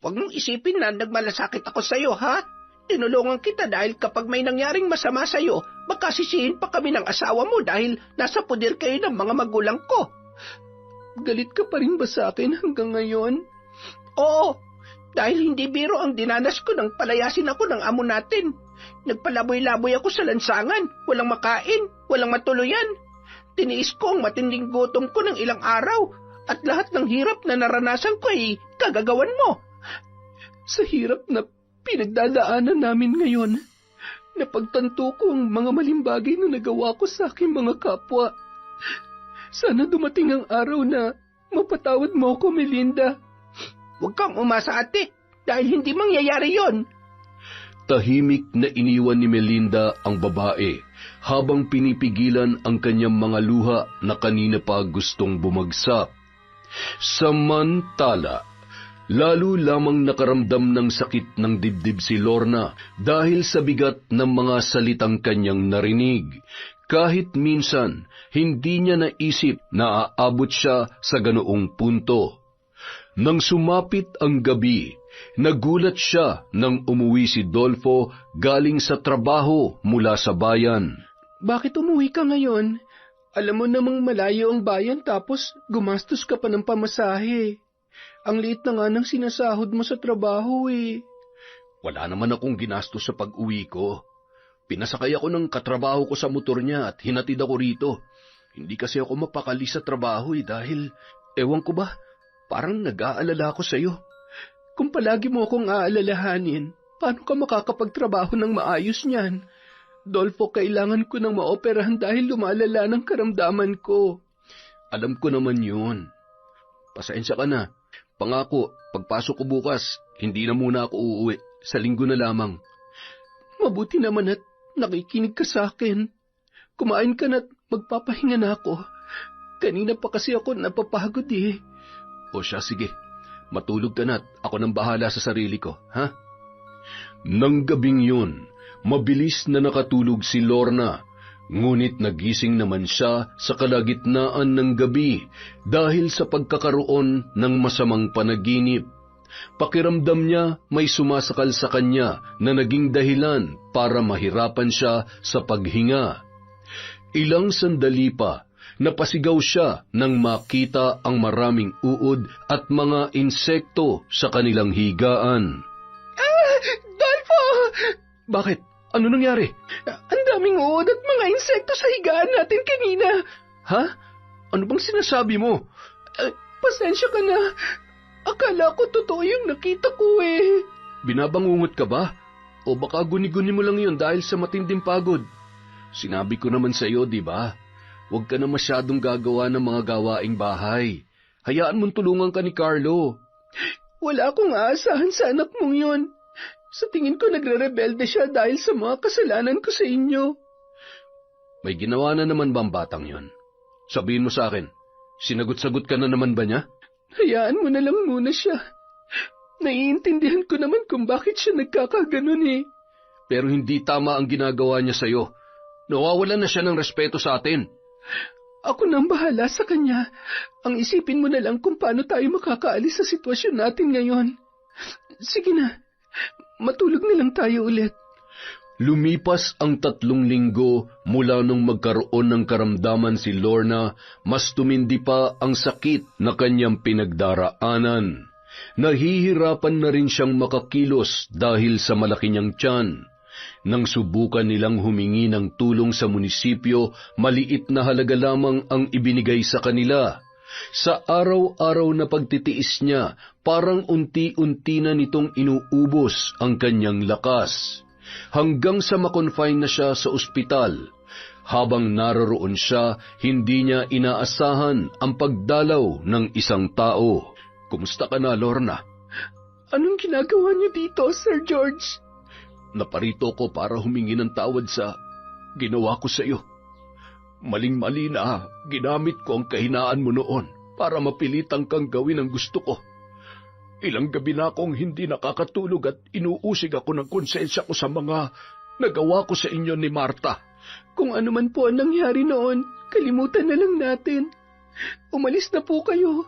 Huwag mong isipin na nagmalasakit ako sa'yo, ha? Tinulungan kita dahil kapag may nangyaring masama sa'yo, baka sisihin pa kami ng asawa mo dahil nasa puder kayo ng mga magulang ko. Galit ka pa rin ba sa akin hanggang ngayon? Oo, dahil hindi biro ang dinanas ko nang palayasin ako ng amo natin. Nagpalaboy-laboy ako sa lansangan, walang makain, walang matuluyan. Tiniis ko ang matinding gutom ko ng ilang araw at lahat ng hirap na naranasan ko ay kagagawan mo. Sa hirap na pinagdadaanan namin ngayon, napagtanto ko ang mga maling bagay na nagawa ko sa aking mga kapwa. Sana dumating ang araw na mapatawad mo ako, Melinda. Huwag kang umasa, ate, dahil hindi mangyayari yon. Tahimik na iniwan ni Melinda ang babae habang pinipigilan ang kanyang mga luha na kanina pa gustong bumagsak. Samantala, lalo lamang nakaramdam ng sakit ng dibdib si Lorna dahil sa bigat ng mga salitang kanyang narinig. Kahit minsan, hindi niya naisip na aabot siya sa ganoong punto. Nang sumapit ang gabi, nagulat siya nang umuwi si Dolfo galing sa trabaho mula sa bayan. Bakit umuwi ka ngayon? Alam mo namang malayo ang bayan tapos gumastos ka pa ng pamasahe. Ang liit na nga ng sinasahod mo sa trabaho eh. Wala naman akong ginastos sa pag-uwi ko. Pinasakay ako ng katrabaho ko sa motor niya at hinatid ako rito. Hindi kasi ako mapakali sa trabaho dahil, ewan ko ba, parang nag-aalala ako sa'yo. Kung palagi mo akong aalalahanin, paano ka makakapagtrabaho ng maayos niyan? Dolfo, kailangan ko ng maoperahan dahil lumalala ng karamdaman ko. Alam ko naman yun. Pasensya ka na. Pangako, pagpasok ko bukas, hindi na muna ako uuwi. Sa linggo na lamang. Mabuti naman at nakikinig ka sa akin. Kumain ka na't magpapahinga na ako. Kanina pa kasi ako napapagod eh. O siya, sige. Matulog ka na't ako nang bahala sa sarili ko, ha? Nang gabing yun, mabilis na nakatulog si Lorna, ngunit nagising naman siya sa kalagitnaan ng gabi dahil sa pagkakaroon ng masamang panaginip. Pakiramdam niya may sumasakal sa kanya na naging dahilan para mahirapan siya sa paghinga. Ilang sandali pa, napasigaw siya nang makita ang maraming uod at mga insekto sa kanilang higaan. Dolfo! Bakit? Ano nangyari? Ang daming uod at mga insekto sa higaan natin kanina. Ha? Ano bang sinasabi mo? Pasensya ka na. Akala ko totoo yung nakita ko eh. Binabangungot ka ba? O baka guni-guni mo lang yun dahil sa matinding pagod? Sinabi ko naman sa iyo, di ba? Huwag ka na masyadong gagawa ng mga gawaing bahay. Hayaan mong tulungan ka ni Carlo. Wala akong aasahan sa anak mong yun. Sa tingin ko nagre-rebelde siya dahil sa mga kasalanan ko sa inyo. May ginawa na naman ba ang batang yun? Sabihin mo sa akin, sinagot-sagot ka na naman ba niya? Hayaan mo na lang muna siya. Naiintindihan ko naman kung bakit siya nagkakaganon eh. Pero hindi tama ang ginagawa niya sa'yo. Nawawalan na siya ng respeto sa atin. Ako nang bahala sa kanya. Ang isipin mo na lang kung paano tayo makakaalis sa sitwasyon natin ngayon. Sige na, matulog na lang tayo ulit. Lumipas ang 3 linggo mula nung magkaroon ng karamdaman si Lorna, mas tumindi pa ang sakit na kanyang pinagdaraanan. Nahihirapan na rin siyang makakilos dahil sa malaki niyang tiyan. Nang subukan nilang humingi ng tulong sa munisipyo, maliit na halaga lamang ang ibinigay sa kanila. Sa araw-araw na pagtitiis niya, parang unti-unti na nitong inuubos ang kanyang lakas. Hanggang sa makonfine na siya sa ospital. Habang naroroon siya, hindi niya inaasahan ang pagdalaw ng isang tao. Kumusta ka na, Lorna? Anong ginagawa niyo dito, Sir George? Naparito ko para humingi ng tawad sa ginawa ko sa iyo. Maling-mali na, ginamit ko ang kahinaan mo noon para mapilitan kang gawin ang gusto ko. Ilang gabi na akong hindi nakakatulog at inuusig ako ng konsensya ko sa mga nagawa ko sa inyo ni Marta. Kung ano man po ang nangyari noon, kalimutan na lang natin. Umalis na po kayo.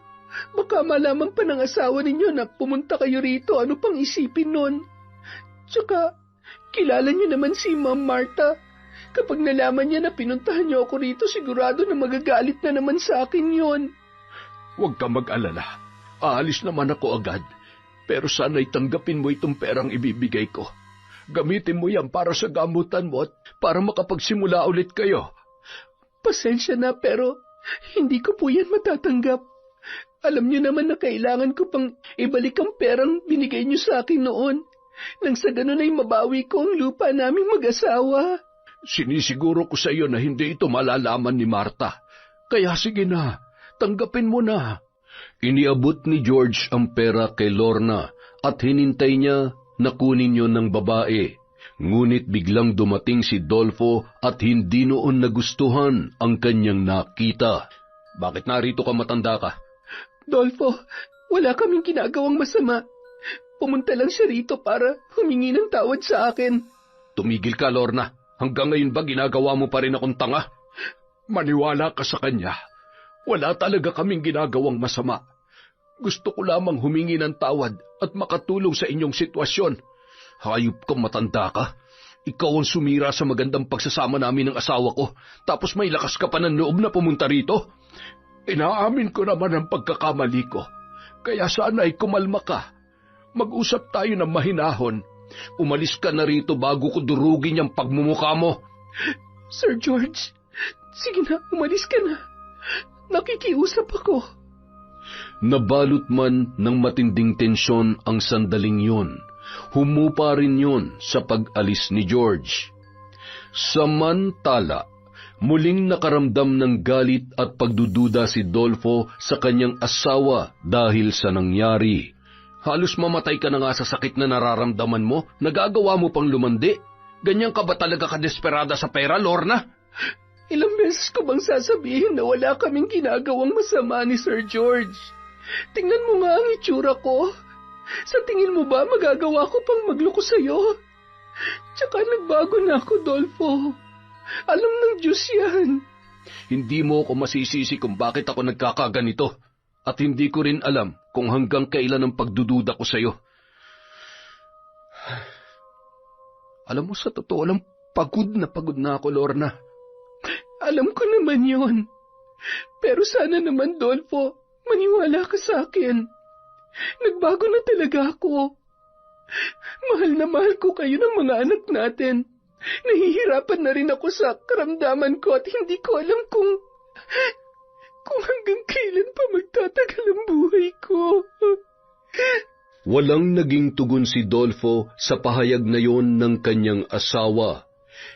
Baka malamang pa ng asawa ninyo na pumunta kayo rito, ano pang isipin nun? Tsaka, kilala niyo naman si Ma'am Marta. Kapag nalaman niya na pinuntahan niyo ako rito, sigurado na magagalit na naman sa akin yon. Huwag kang mag-alala. Aalis naman ako agad. Pero sana'y tanggapin mo itong perang ibibigay ko. Gamitin mo yan para sa gamutan mo at para makapagsimula ulit kayo. Pasensya na pero hindi ko po yan matatanggap. Alam niyo naman na kailangan ko pang ibalik ang perang binigay niyo sa akin noon. Nang sa ganun ay mabawi ko ang lupa naming mag-asawa. Sinisiguro ko sa iyo na hindi ito malalaman ni Marta. Kaya sige na, tanggapin mo na. Iniabot ni George ang pera kay Lorna at hinintay niya na kunin yon ng babae. Ngunit biglang dumating si Dolfo at hindi noon nagustuhan ang kanyang nakita. Bakit narito ka, matanda ka? Dolfo, wala kaming ginagawang masama. Pumunta lang siya rito para humingi ng tawad sa akin. Tumigil ka, Lorna. Hanggang ngayon ba ginagawa mo pa rin akong tanga? Maniwala ka sa kanya. Wala talaga kaming ginagawang masama. Gusto ko lamang humingi ng tawad at makatulong sa inyong sitwasyon. Hayop kang matanda ka. Ikaw ang sumira sa magandang pagsasama namin ng asawa ko, tapos may lakas ka pa ng loob na pumunta rito. Inaamin ko naman ang pagkakamali ko. Kaya sana ay kumalma ka. Mag-usap tayo ng mahinahon. Umalis ka na rito bago ko durugin ang pagmumukha mo. Sir George, sige na, umalis ka na. Nakikiusap ako. Nabalot man ng matinding tensyon ang sandaling yun. Humupa rin yun sa pag-alis ni George. Samantala, muling nakaramdam ng galit at pagdududa si Dolfo sa kanyang asawa dahil sa nangyari. Halos mamatay ka na nga sa sakit na nararamdaman mo, nagagawa mo pang lumandi. Ganyan ka ba talaga kadesperada sa pera, Lorna? Ilang beses ko bang sasabihin na wala kaming ginagawang masama ni Sir George? Tingnan mo nga ang itsura ko. Sa tingin mo ba magagawa ko pang magloko sa'yo? Tsaka nagbago na ako, Dolfo. Alam ng Diyos yan. Hindi mo ako masisisi kung bakit ako nagkakaganito. At hindi ko rin alam kung hanggang kailan ang pagdududa ko sa'yo. Alam mo, sa totoo lang, pagod na ako, Lorna. Alam ko naman yon. Pero sana naman, Dolfo, maniwala ka sa akin. Nagbago na talaga ako. Mahal na mahal ko kayo ng mga anak natin. Nahihirapan na rin ako sa karamdaman ko at hindi ko alam kung hanggang kailan pa magtatagal ang buhay ko. Walang naging tugon si Dolfo sa pahayag na yon ng kanyang asawa.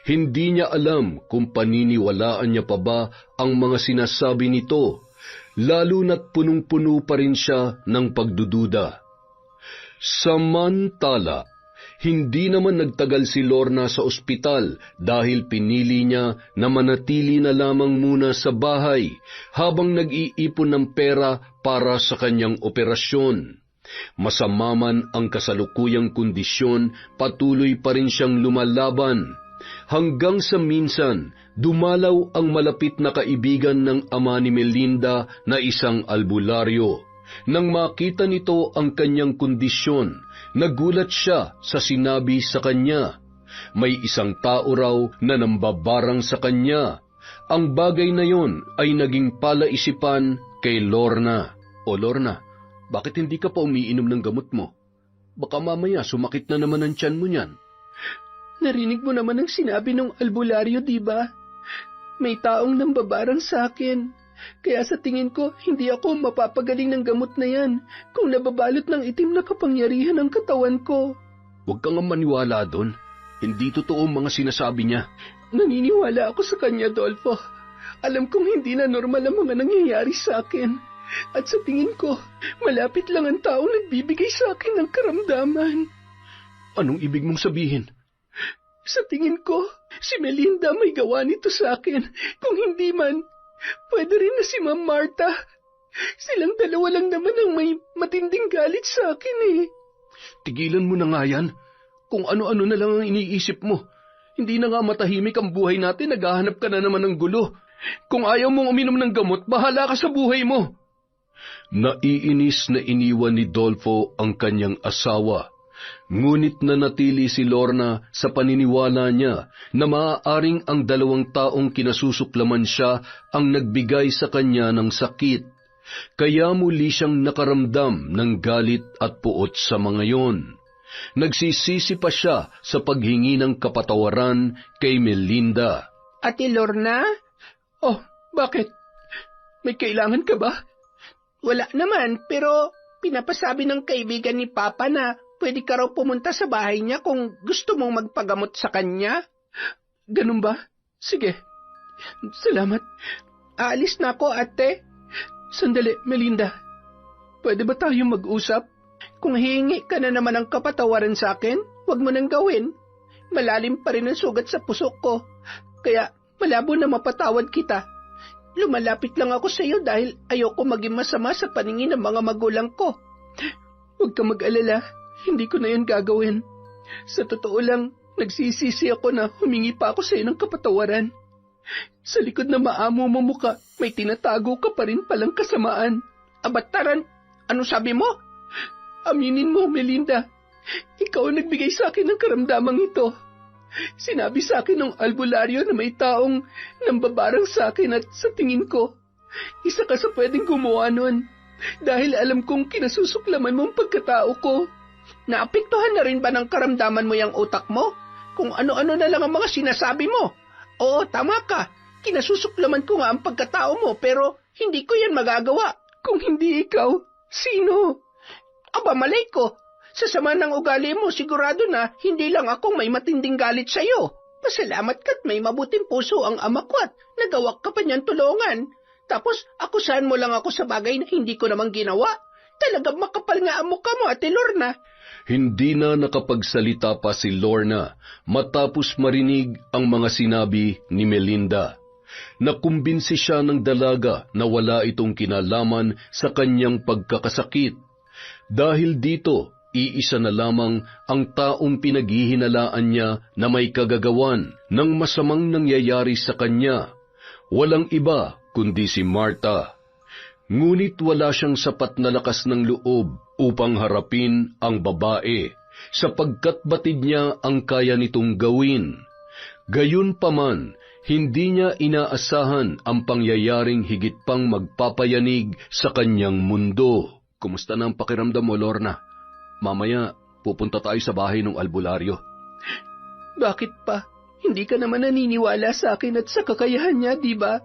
Hindi niya alam kung paniniwalaan niya pa ba ang mga sinasabi nito, lalo na't punong-puno pa rin siya ng pagdududa. Samantala, hindi naman nagtagal si Lorna sa ospital dahil pinili niya na manatili na lamang muna sa bahay habang nag-iipon ng pera para sa kanyang operasyon. Masama man ang kasalukuyang kondisyon, patuloy pa rin siyang lumalaban. Hanggang sa minsan, dumalaw ang malapit na kaibigan ng ama ni Melinda na isang albularyo. Nang makita nito ang kanyang kondisyon, nagulat siya sa sinabi sa kanya. May isang tao raw na nambabarang sa kanya. Ang bagay na yon ay naging palaisipan kay Lorna. O Lorna, bakit hindi ka pa umiinom ng gamot mo? Baka mamaya sumakit na naman ang tiyan mo niyan. Narinig mo naman ang sinabi ng albularyo, di ba? May taong nambabarang sa akin. Kaya sa tingin ko, hindi ako mapapagaling ng gamot na yan kung nababalot ng itim na kapangyarihan ang katawan ko. Huwag kang maniwala doon. Hindi totoo ang mga sinasabi niya. Naniniwala ako sa kanya, Dolfo. Alam kong hindi na normal ang mga nangyayari sa akin. At sa tingin ko, malapit lang ang taong nagbibigay sa akin ng karamdaman. Anong ibig mong sabihin? Sa tingin ko, si Melinda may gawa nito sa akin. Kung hindi man, pwede rin na si Ma'am Marta. Silang dalawa lang naman ang may matinding galit sa akin eh. Tigilan mo na nga yan. Kung ano-ano na lang ang iniisip mo. Hindi na nga matahimik ang buhay natin, naghahanap ka na naman ng gulo. Kung ayaw mong uminom ng gamot, bahala ka sa buhay mo. Naiinis na iniwan ni Dolfo ang kanyang asawa. Ngunit nanatili si Lorna sa paniniwala niya na maaaring ang dalawang taong kinasusuklaman siya ang nagbigay sa kanya ng sakit. Kaya muli siyang nakaramdam ng galit at puot sa mga yon. Nagsisisi pa siya sa paghingi ng kapatawaran kay Melinda. Ate Lorna, Oh, bakit? May kailangan ka ba? Wala naman, pero pinapasabi ng kaibigan ni Papa na pwede ka raw pumunta sa bahay niya kung gusto mong magpagamot sa kanya. Ganun ba? Sige. Salamat. Aalis na ako, ate. Sandali, Melinda. Pwede ba tayong mag-usap? Kung hihingi ka na naman ng kapatawaran sa akin, huwag mo nang gawin. Malalim pa rin ang sugat sa puso ko. Kaya malabo na mapatawad kita. Lumalapit lang ako sa iyo dahil ayoko maging masama sa paningin ng mga magulang ko. Huwag ka mag-alala, hindi ko na yun gagawin. Sa totoo lang, nagsisisi ako na humingi pa ako sa iyo ng kapatawaran. Sa likod na maamo mo mukha, may tinatago ka pa rin palang kasamaan. Abataran, ano sabi mo? Aminin mo, Melinda. Ikaw ang nagbigay sa akin ng karamdamang ito. Sinabi sa akin ng albularyo na may taong nambabarang sa akin at sa tingin ko, isa ka sa pwedeng gumawa nun. Dahil alam kong kinasusuklaman mo ang pagkatao ko. Naapektuhan na rin ba ng karamdaman mo yung utak mo? Kung ano-ano na lang ang mga sinasabi mo. Oo, tama ka. Kinasusuklaman ko nga ang pagkatao mo pero hindi ko yan magagawa. Kung hindi ikaw, sino? Aba, malay ko. Sa sama ng ugali mo, sigurado na hindi lang akong may matinding galit sa iyo. Pasalamat ka't may mabuting puso ang ama ko at nagawak ka pa niyan tulungan. Tapos akusahan mo lang ako sa bagay na hindi ko namang ginawa. Talagang makapal nga ang mukha mo, Ate Lorna. Hindi na nakapagsalita pa si Lorna matapos marinig ang mga sinabi ni Melinda. Nakumbinsi siya ng dalaga na wala itong kinalaman sa kanyang pagkakasakit. Dahil dito, iisa na lamang ang taong pinaghihinalaan niya na may kagagawan ng masamang nangyayari sa kanya. Walang iba kundi si Martha. Ngunit wala siyang sapat na lakas ng loob upang harapin ang babae, sapagkat batid niya ang kaya nitong gawin. Gayunpaman, hindi niya inaasahan ang pangyayaring higit pang magpapayanig sa kanyang mundo. Kumusta na ang pakiramdam mo, Lorna? Mamaya, pupunta tayo sa bahay ng albularyo. Bakit pa? Hindi ka naman naniniwala sa akin at sa kakayahan niya, di ba?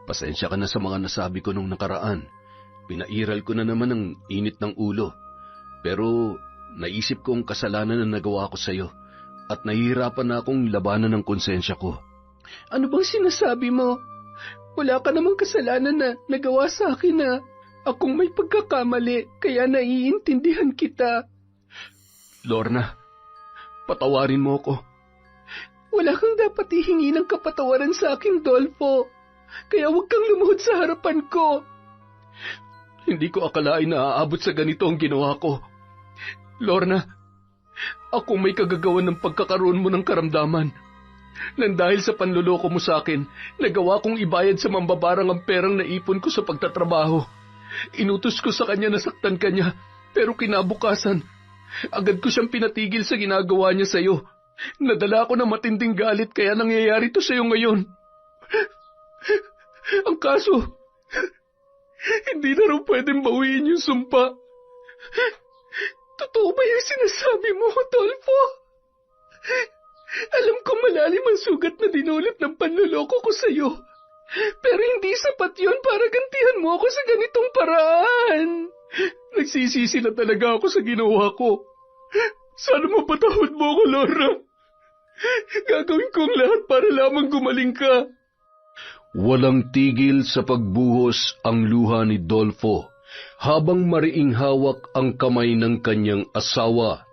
Pasensya ka na sa mga nasabi ko nung nakaraan. Pinairal ko na naman ang init ng ulo. Pero naisip ko ang kasalanan na nagawa ko sa iyo at nahihirapan na akong labanan ng konsensya ko. Ano bang sinasabi mo? Wala ka namang kasalanan na nagawa sa akin na akong may pagkakamali, kaya naiintindihan kita. Lorna, patawarin mo ako. Wala kang dapat ihingi ng kapatawaran sa akin, Dolfo. Kaya huwag kang lumuhod sa harapan ko. Hindi ko akalain na aabot sa ganito ang ginawa ko. Lorna, ako may kagagawan ng pagkakaroon mo ng karamdaman. Nang dahil sa panluloko mo sa akin, nagawa kong ibayad sa mambabarang ang perang naipon ko sa pagtatrabaho. Inutos ko sa kanya na saktan ka niya, pero kinabukasan, agad ko siyang pinatigil sa ginagawa niya sa iyo. Nadala ako ng matinding galit kaya nangyayari to sa iyo ngayon. Ang kaso, hindi na raw pwedeng bawiin yung sumpa. Totoo ba yung sinasabi mo, Dolfo? Alam kong malalim ang sugat na dinulot ng panluloko ko sa iyo. Pero hindi sapat yun para gantihan mo ako sa ganitong paraan. Nagsisisi na talaga ako sa ginawa ko. Sana mapatawad mo ako, Laura. Gagawin ko ang lahat para lamang gumaling ka. Walang tigil sa pagbuhos ang luha ni Dolfo habang mariing hawak ang kamay ng kanyang asawa.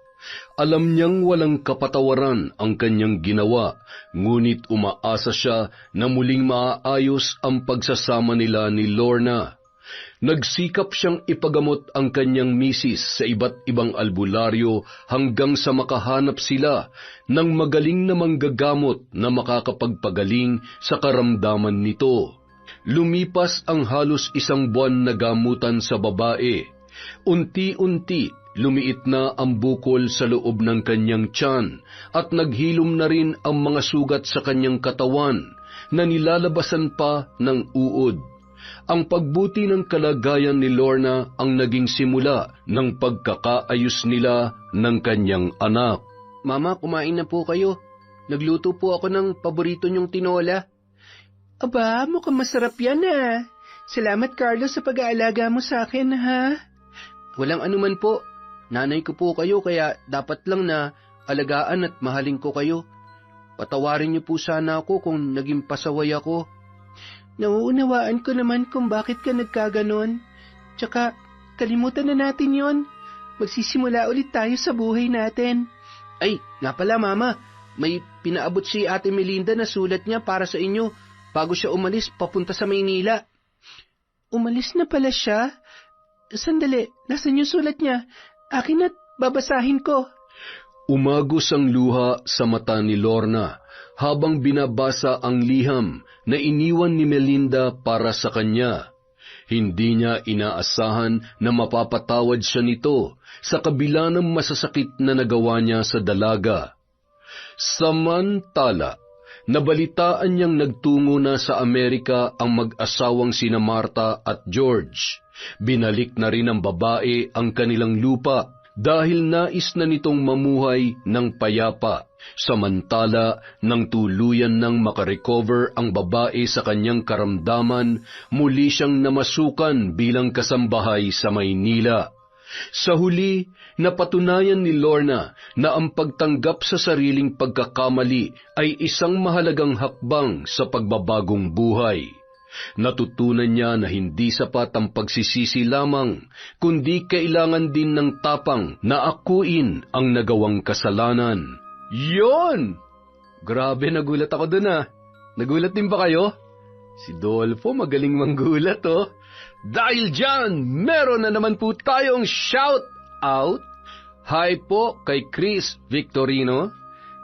Alam niyang walang kapatawaran ang kanyang ginawa, ngunit umaasa siya na muling maaayos ang pagsasama nila ni Lorna. Nagsikap siyang ipagamot ang kanyang misis sa iba't ibang albularyo hanggang sa makahanap sila ng magaling na manggagamot na makakapagpagaling sa karamdaman nito. Lumipas ang halos 1 buwan na gamutan sa babae. Unti-unti, lumiit na ang bukol sa loob ng kanyang tiyan at naghilom na rin ang mga sugat sa kanyang katawan na nilalabasan pa ng uod. Ang pagbuti ng kalagayan ni Lorna ang naging simula ng pagkakaayos nila ng kanyang anak. Mama, kumain na po kayo. Nagluto po ako ng paborito niyong tinola. Aba, mukhang masarap yan Salamat, Carlos, sa pag-aalaga mo sa akin, ha? Walang anuman po. Nanay ko po kayo kaya dapat lang na alagaan at mahalin ko kayo. Patawarin niyo po sana ako kung naging pasaway ako. Nauunawaan ko naman kung bakit ka nagkaganon. Tsaka, kalimutan na natin yon. Magsisimula ulit tayo sa buhay natin. Ay, nga pala mama, may pinaabot si Ate Melinda na sulat niya para sa inyo bago siya umalis papunta sa Maynila. Umalis na pala siya? Sandali, nasan yung sulat niya? Akin at babasahin ko. Umagos ang luha sa mata ni Lorna habang binabasa ang liham na iniwan ni Melinda para sa kanya. Hindi niya inaasahan na mapapatawad siya nito sa kabila ng masasakit na nagawa niya sa dalaga. Samantala, nabalitaan niyang nagtungo na sa Amerika ang mag-asawang sina Martha at George. Binalik na rin ng babae ang kanilang lupa dahil nais na nitong mamuhay ng payapa. Samantala, nang tuluyan nang makarecover ang babae sa kanyang karamdaman, muli siyang namasukan bilang kasambahay sa Maynila. Sa huli, napatunayan ni Lorna na ang pagtanggap sa sariling pagkakamali ay isang mahalagang hakbang sa pagbabagong buhay. Natutunan niya na hindi sapat ang pagsisisi lamang, kundi kailangan din ng tapang na akuin ang nagawang kasalanan. Yon! Grabe, nagulat ako dun Nagulat din ba kayo? Si Dolfo magaling manggulat Dahil dyan, meron na naman po tayong shout out. Hi po kay Chris Victorino,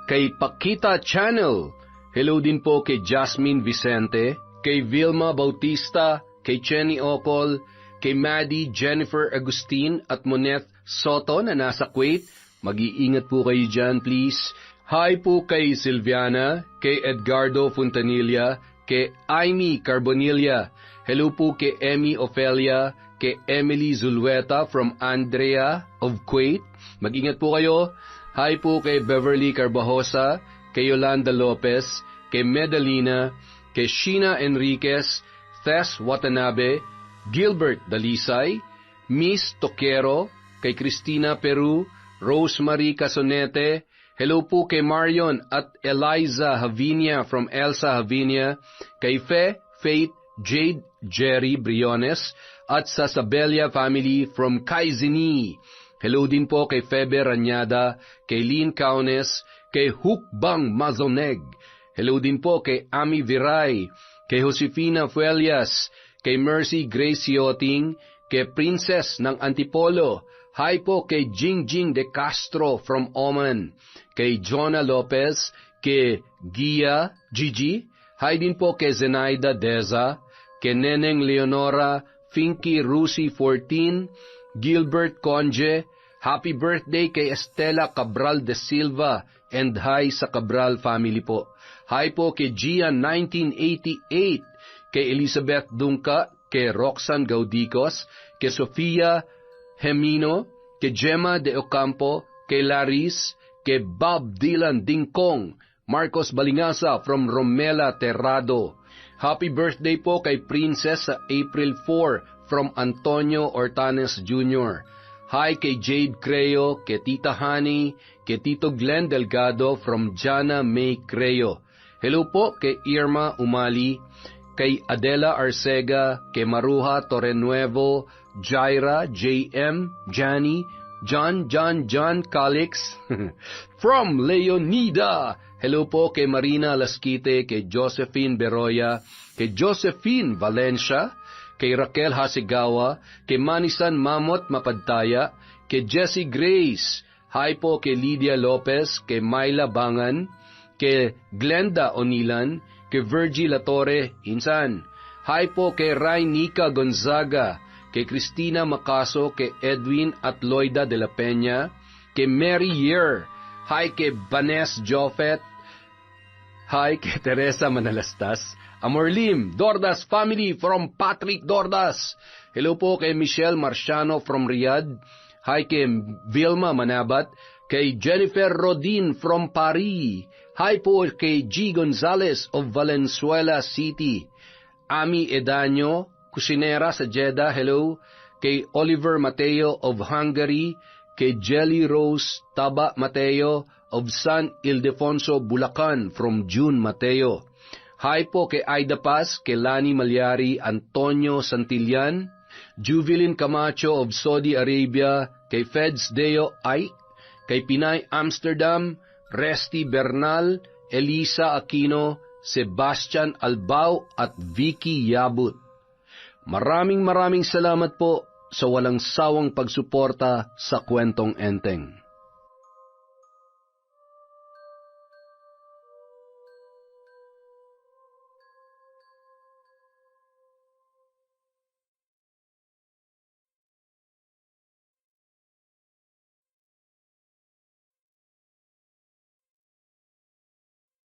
kay Pakita Channel. Hello din po kay Jasmine Vicente, kay Vilma Bautista, kay Chenny Ocol, kay Maddie Jennifer Agustin at Moneth Soto na nasa Kuwait. Mag-iingat po kayo dyan, please. Hi po kay Silviana, kay Edgardo Fontanilla, kay Amy Carbonilla. Hello po kay Emmy Ofelia, kay Emily Zulueta from Andrea of Kuwait. Mag-ingat po kayo. Hi po kay Beverly Carbajosa, kay Yolanda Lopez, kay Medalina, kay Sheena Enriquez, Tess Watanabe, Gilbert Dalisay, Miss Toquero, kay Cristina Peru, Rosemary Casonete. Hello po kay Marion at Eliza Havinia from Elsa Havinia, kay Faith, Jade, Jerry Briones, at sa Sabella family from Kaizini. Hello din po kay Febe Ranyada, kay Lynn Kaunes, kay Hukbang Mazoneg. Hello din po kay Ami Viray, kay Josefina Fuelias, kay Mercy Grace Yoting, kay Princess ng Antipolo. Hi po kay Jingjing de Castro from Oman, kay Jonah Lopez, kay Gia Gigi. Hi din po kay Zenaida Deza, kay Neneng Leonora, Finky Rusi 14, Gilbert Conje. Happy birthday kay Estela Cabral de Silva, and hi sa Cabral family po. Hi po kay Gian 1988, kay Elizabeth Dungka, kay Roxanne Gaudicos, kay Sofia Hemino, kay Gemma de Ocampo, kay Laris, kay Bob Dylan Dingkong, Marcos Balingasa from Romela Terrado. Happy birthday po kay Princess sa April 4 from Antonio Ortanes Jr. Hi kay Jade Creo, kay Tita Honey, kay Tito Glenn Delgado from Jana May Creo. Hello po kay Irma Umali, kay Adela Arcega, kay Maruha Torrenuevo, Jaira, JM, Johnny, John Calix, from Leonida. Hello po kay Marina Lasquite, kay Josephine Beroya, kay Josephine Valencia, kay Raquel Hasegawa, kay Manisan Mamot Mapadtaya, kay Jessie Grace. Hi po kay Lydia Lopez, kay Myla Bangan, kay Glenda Onilan, kay Virgie Latore, Insan. Hi po kay Rainica Gonzaga, kay Cristina Macaso, kay Edwin at Loida de la Peña, kay Mary Year. Hi kay Vanessa Joffet. Hi kay Teresa Manalastas, Amorlim Dordas family from Patrick Dordas. Hello po kay Michelle Marciano from Riyadh. Hi kay Vilma Manabat. kay Jennifer Rodin from Paris. Hi po kay G. Gonzales of Valenzuela City. Ami Edanyo, kusinera sa Jeddah, hello. Kay Oliver Mateo of Hungary. Kay Jelly Rose Taba Mateo of San Ildefonso, Bulacan from June Mateo. Hi po kay Aida Paz, kay Lani Malyari, Antonio Santillan, Juvelin Camacho of Saudi Arabia, kay Feds Deo Ay, kay Pinay Amsterdam, Resty Bernal, Elisa Aquino, Sebastian Albao at Vicky Yabut. Maraming salamat po sa walang sawang pagsuporta sa Kwentong Enteng.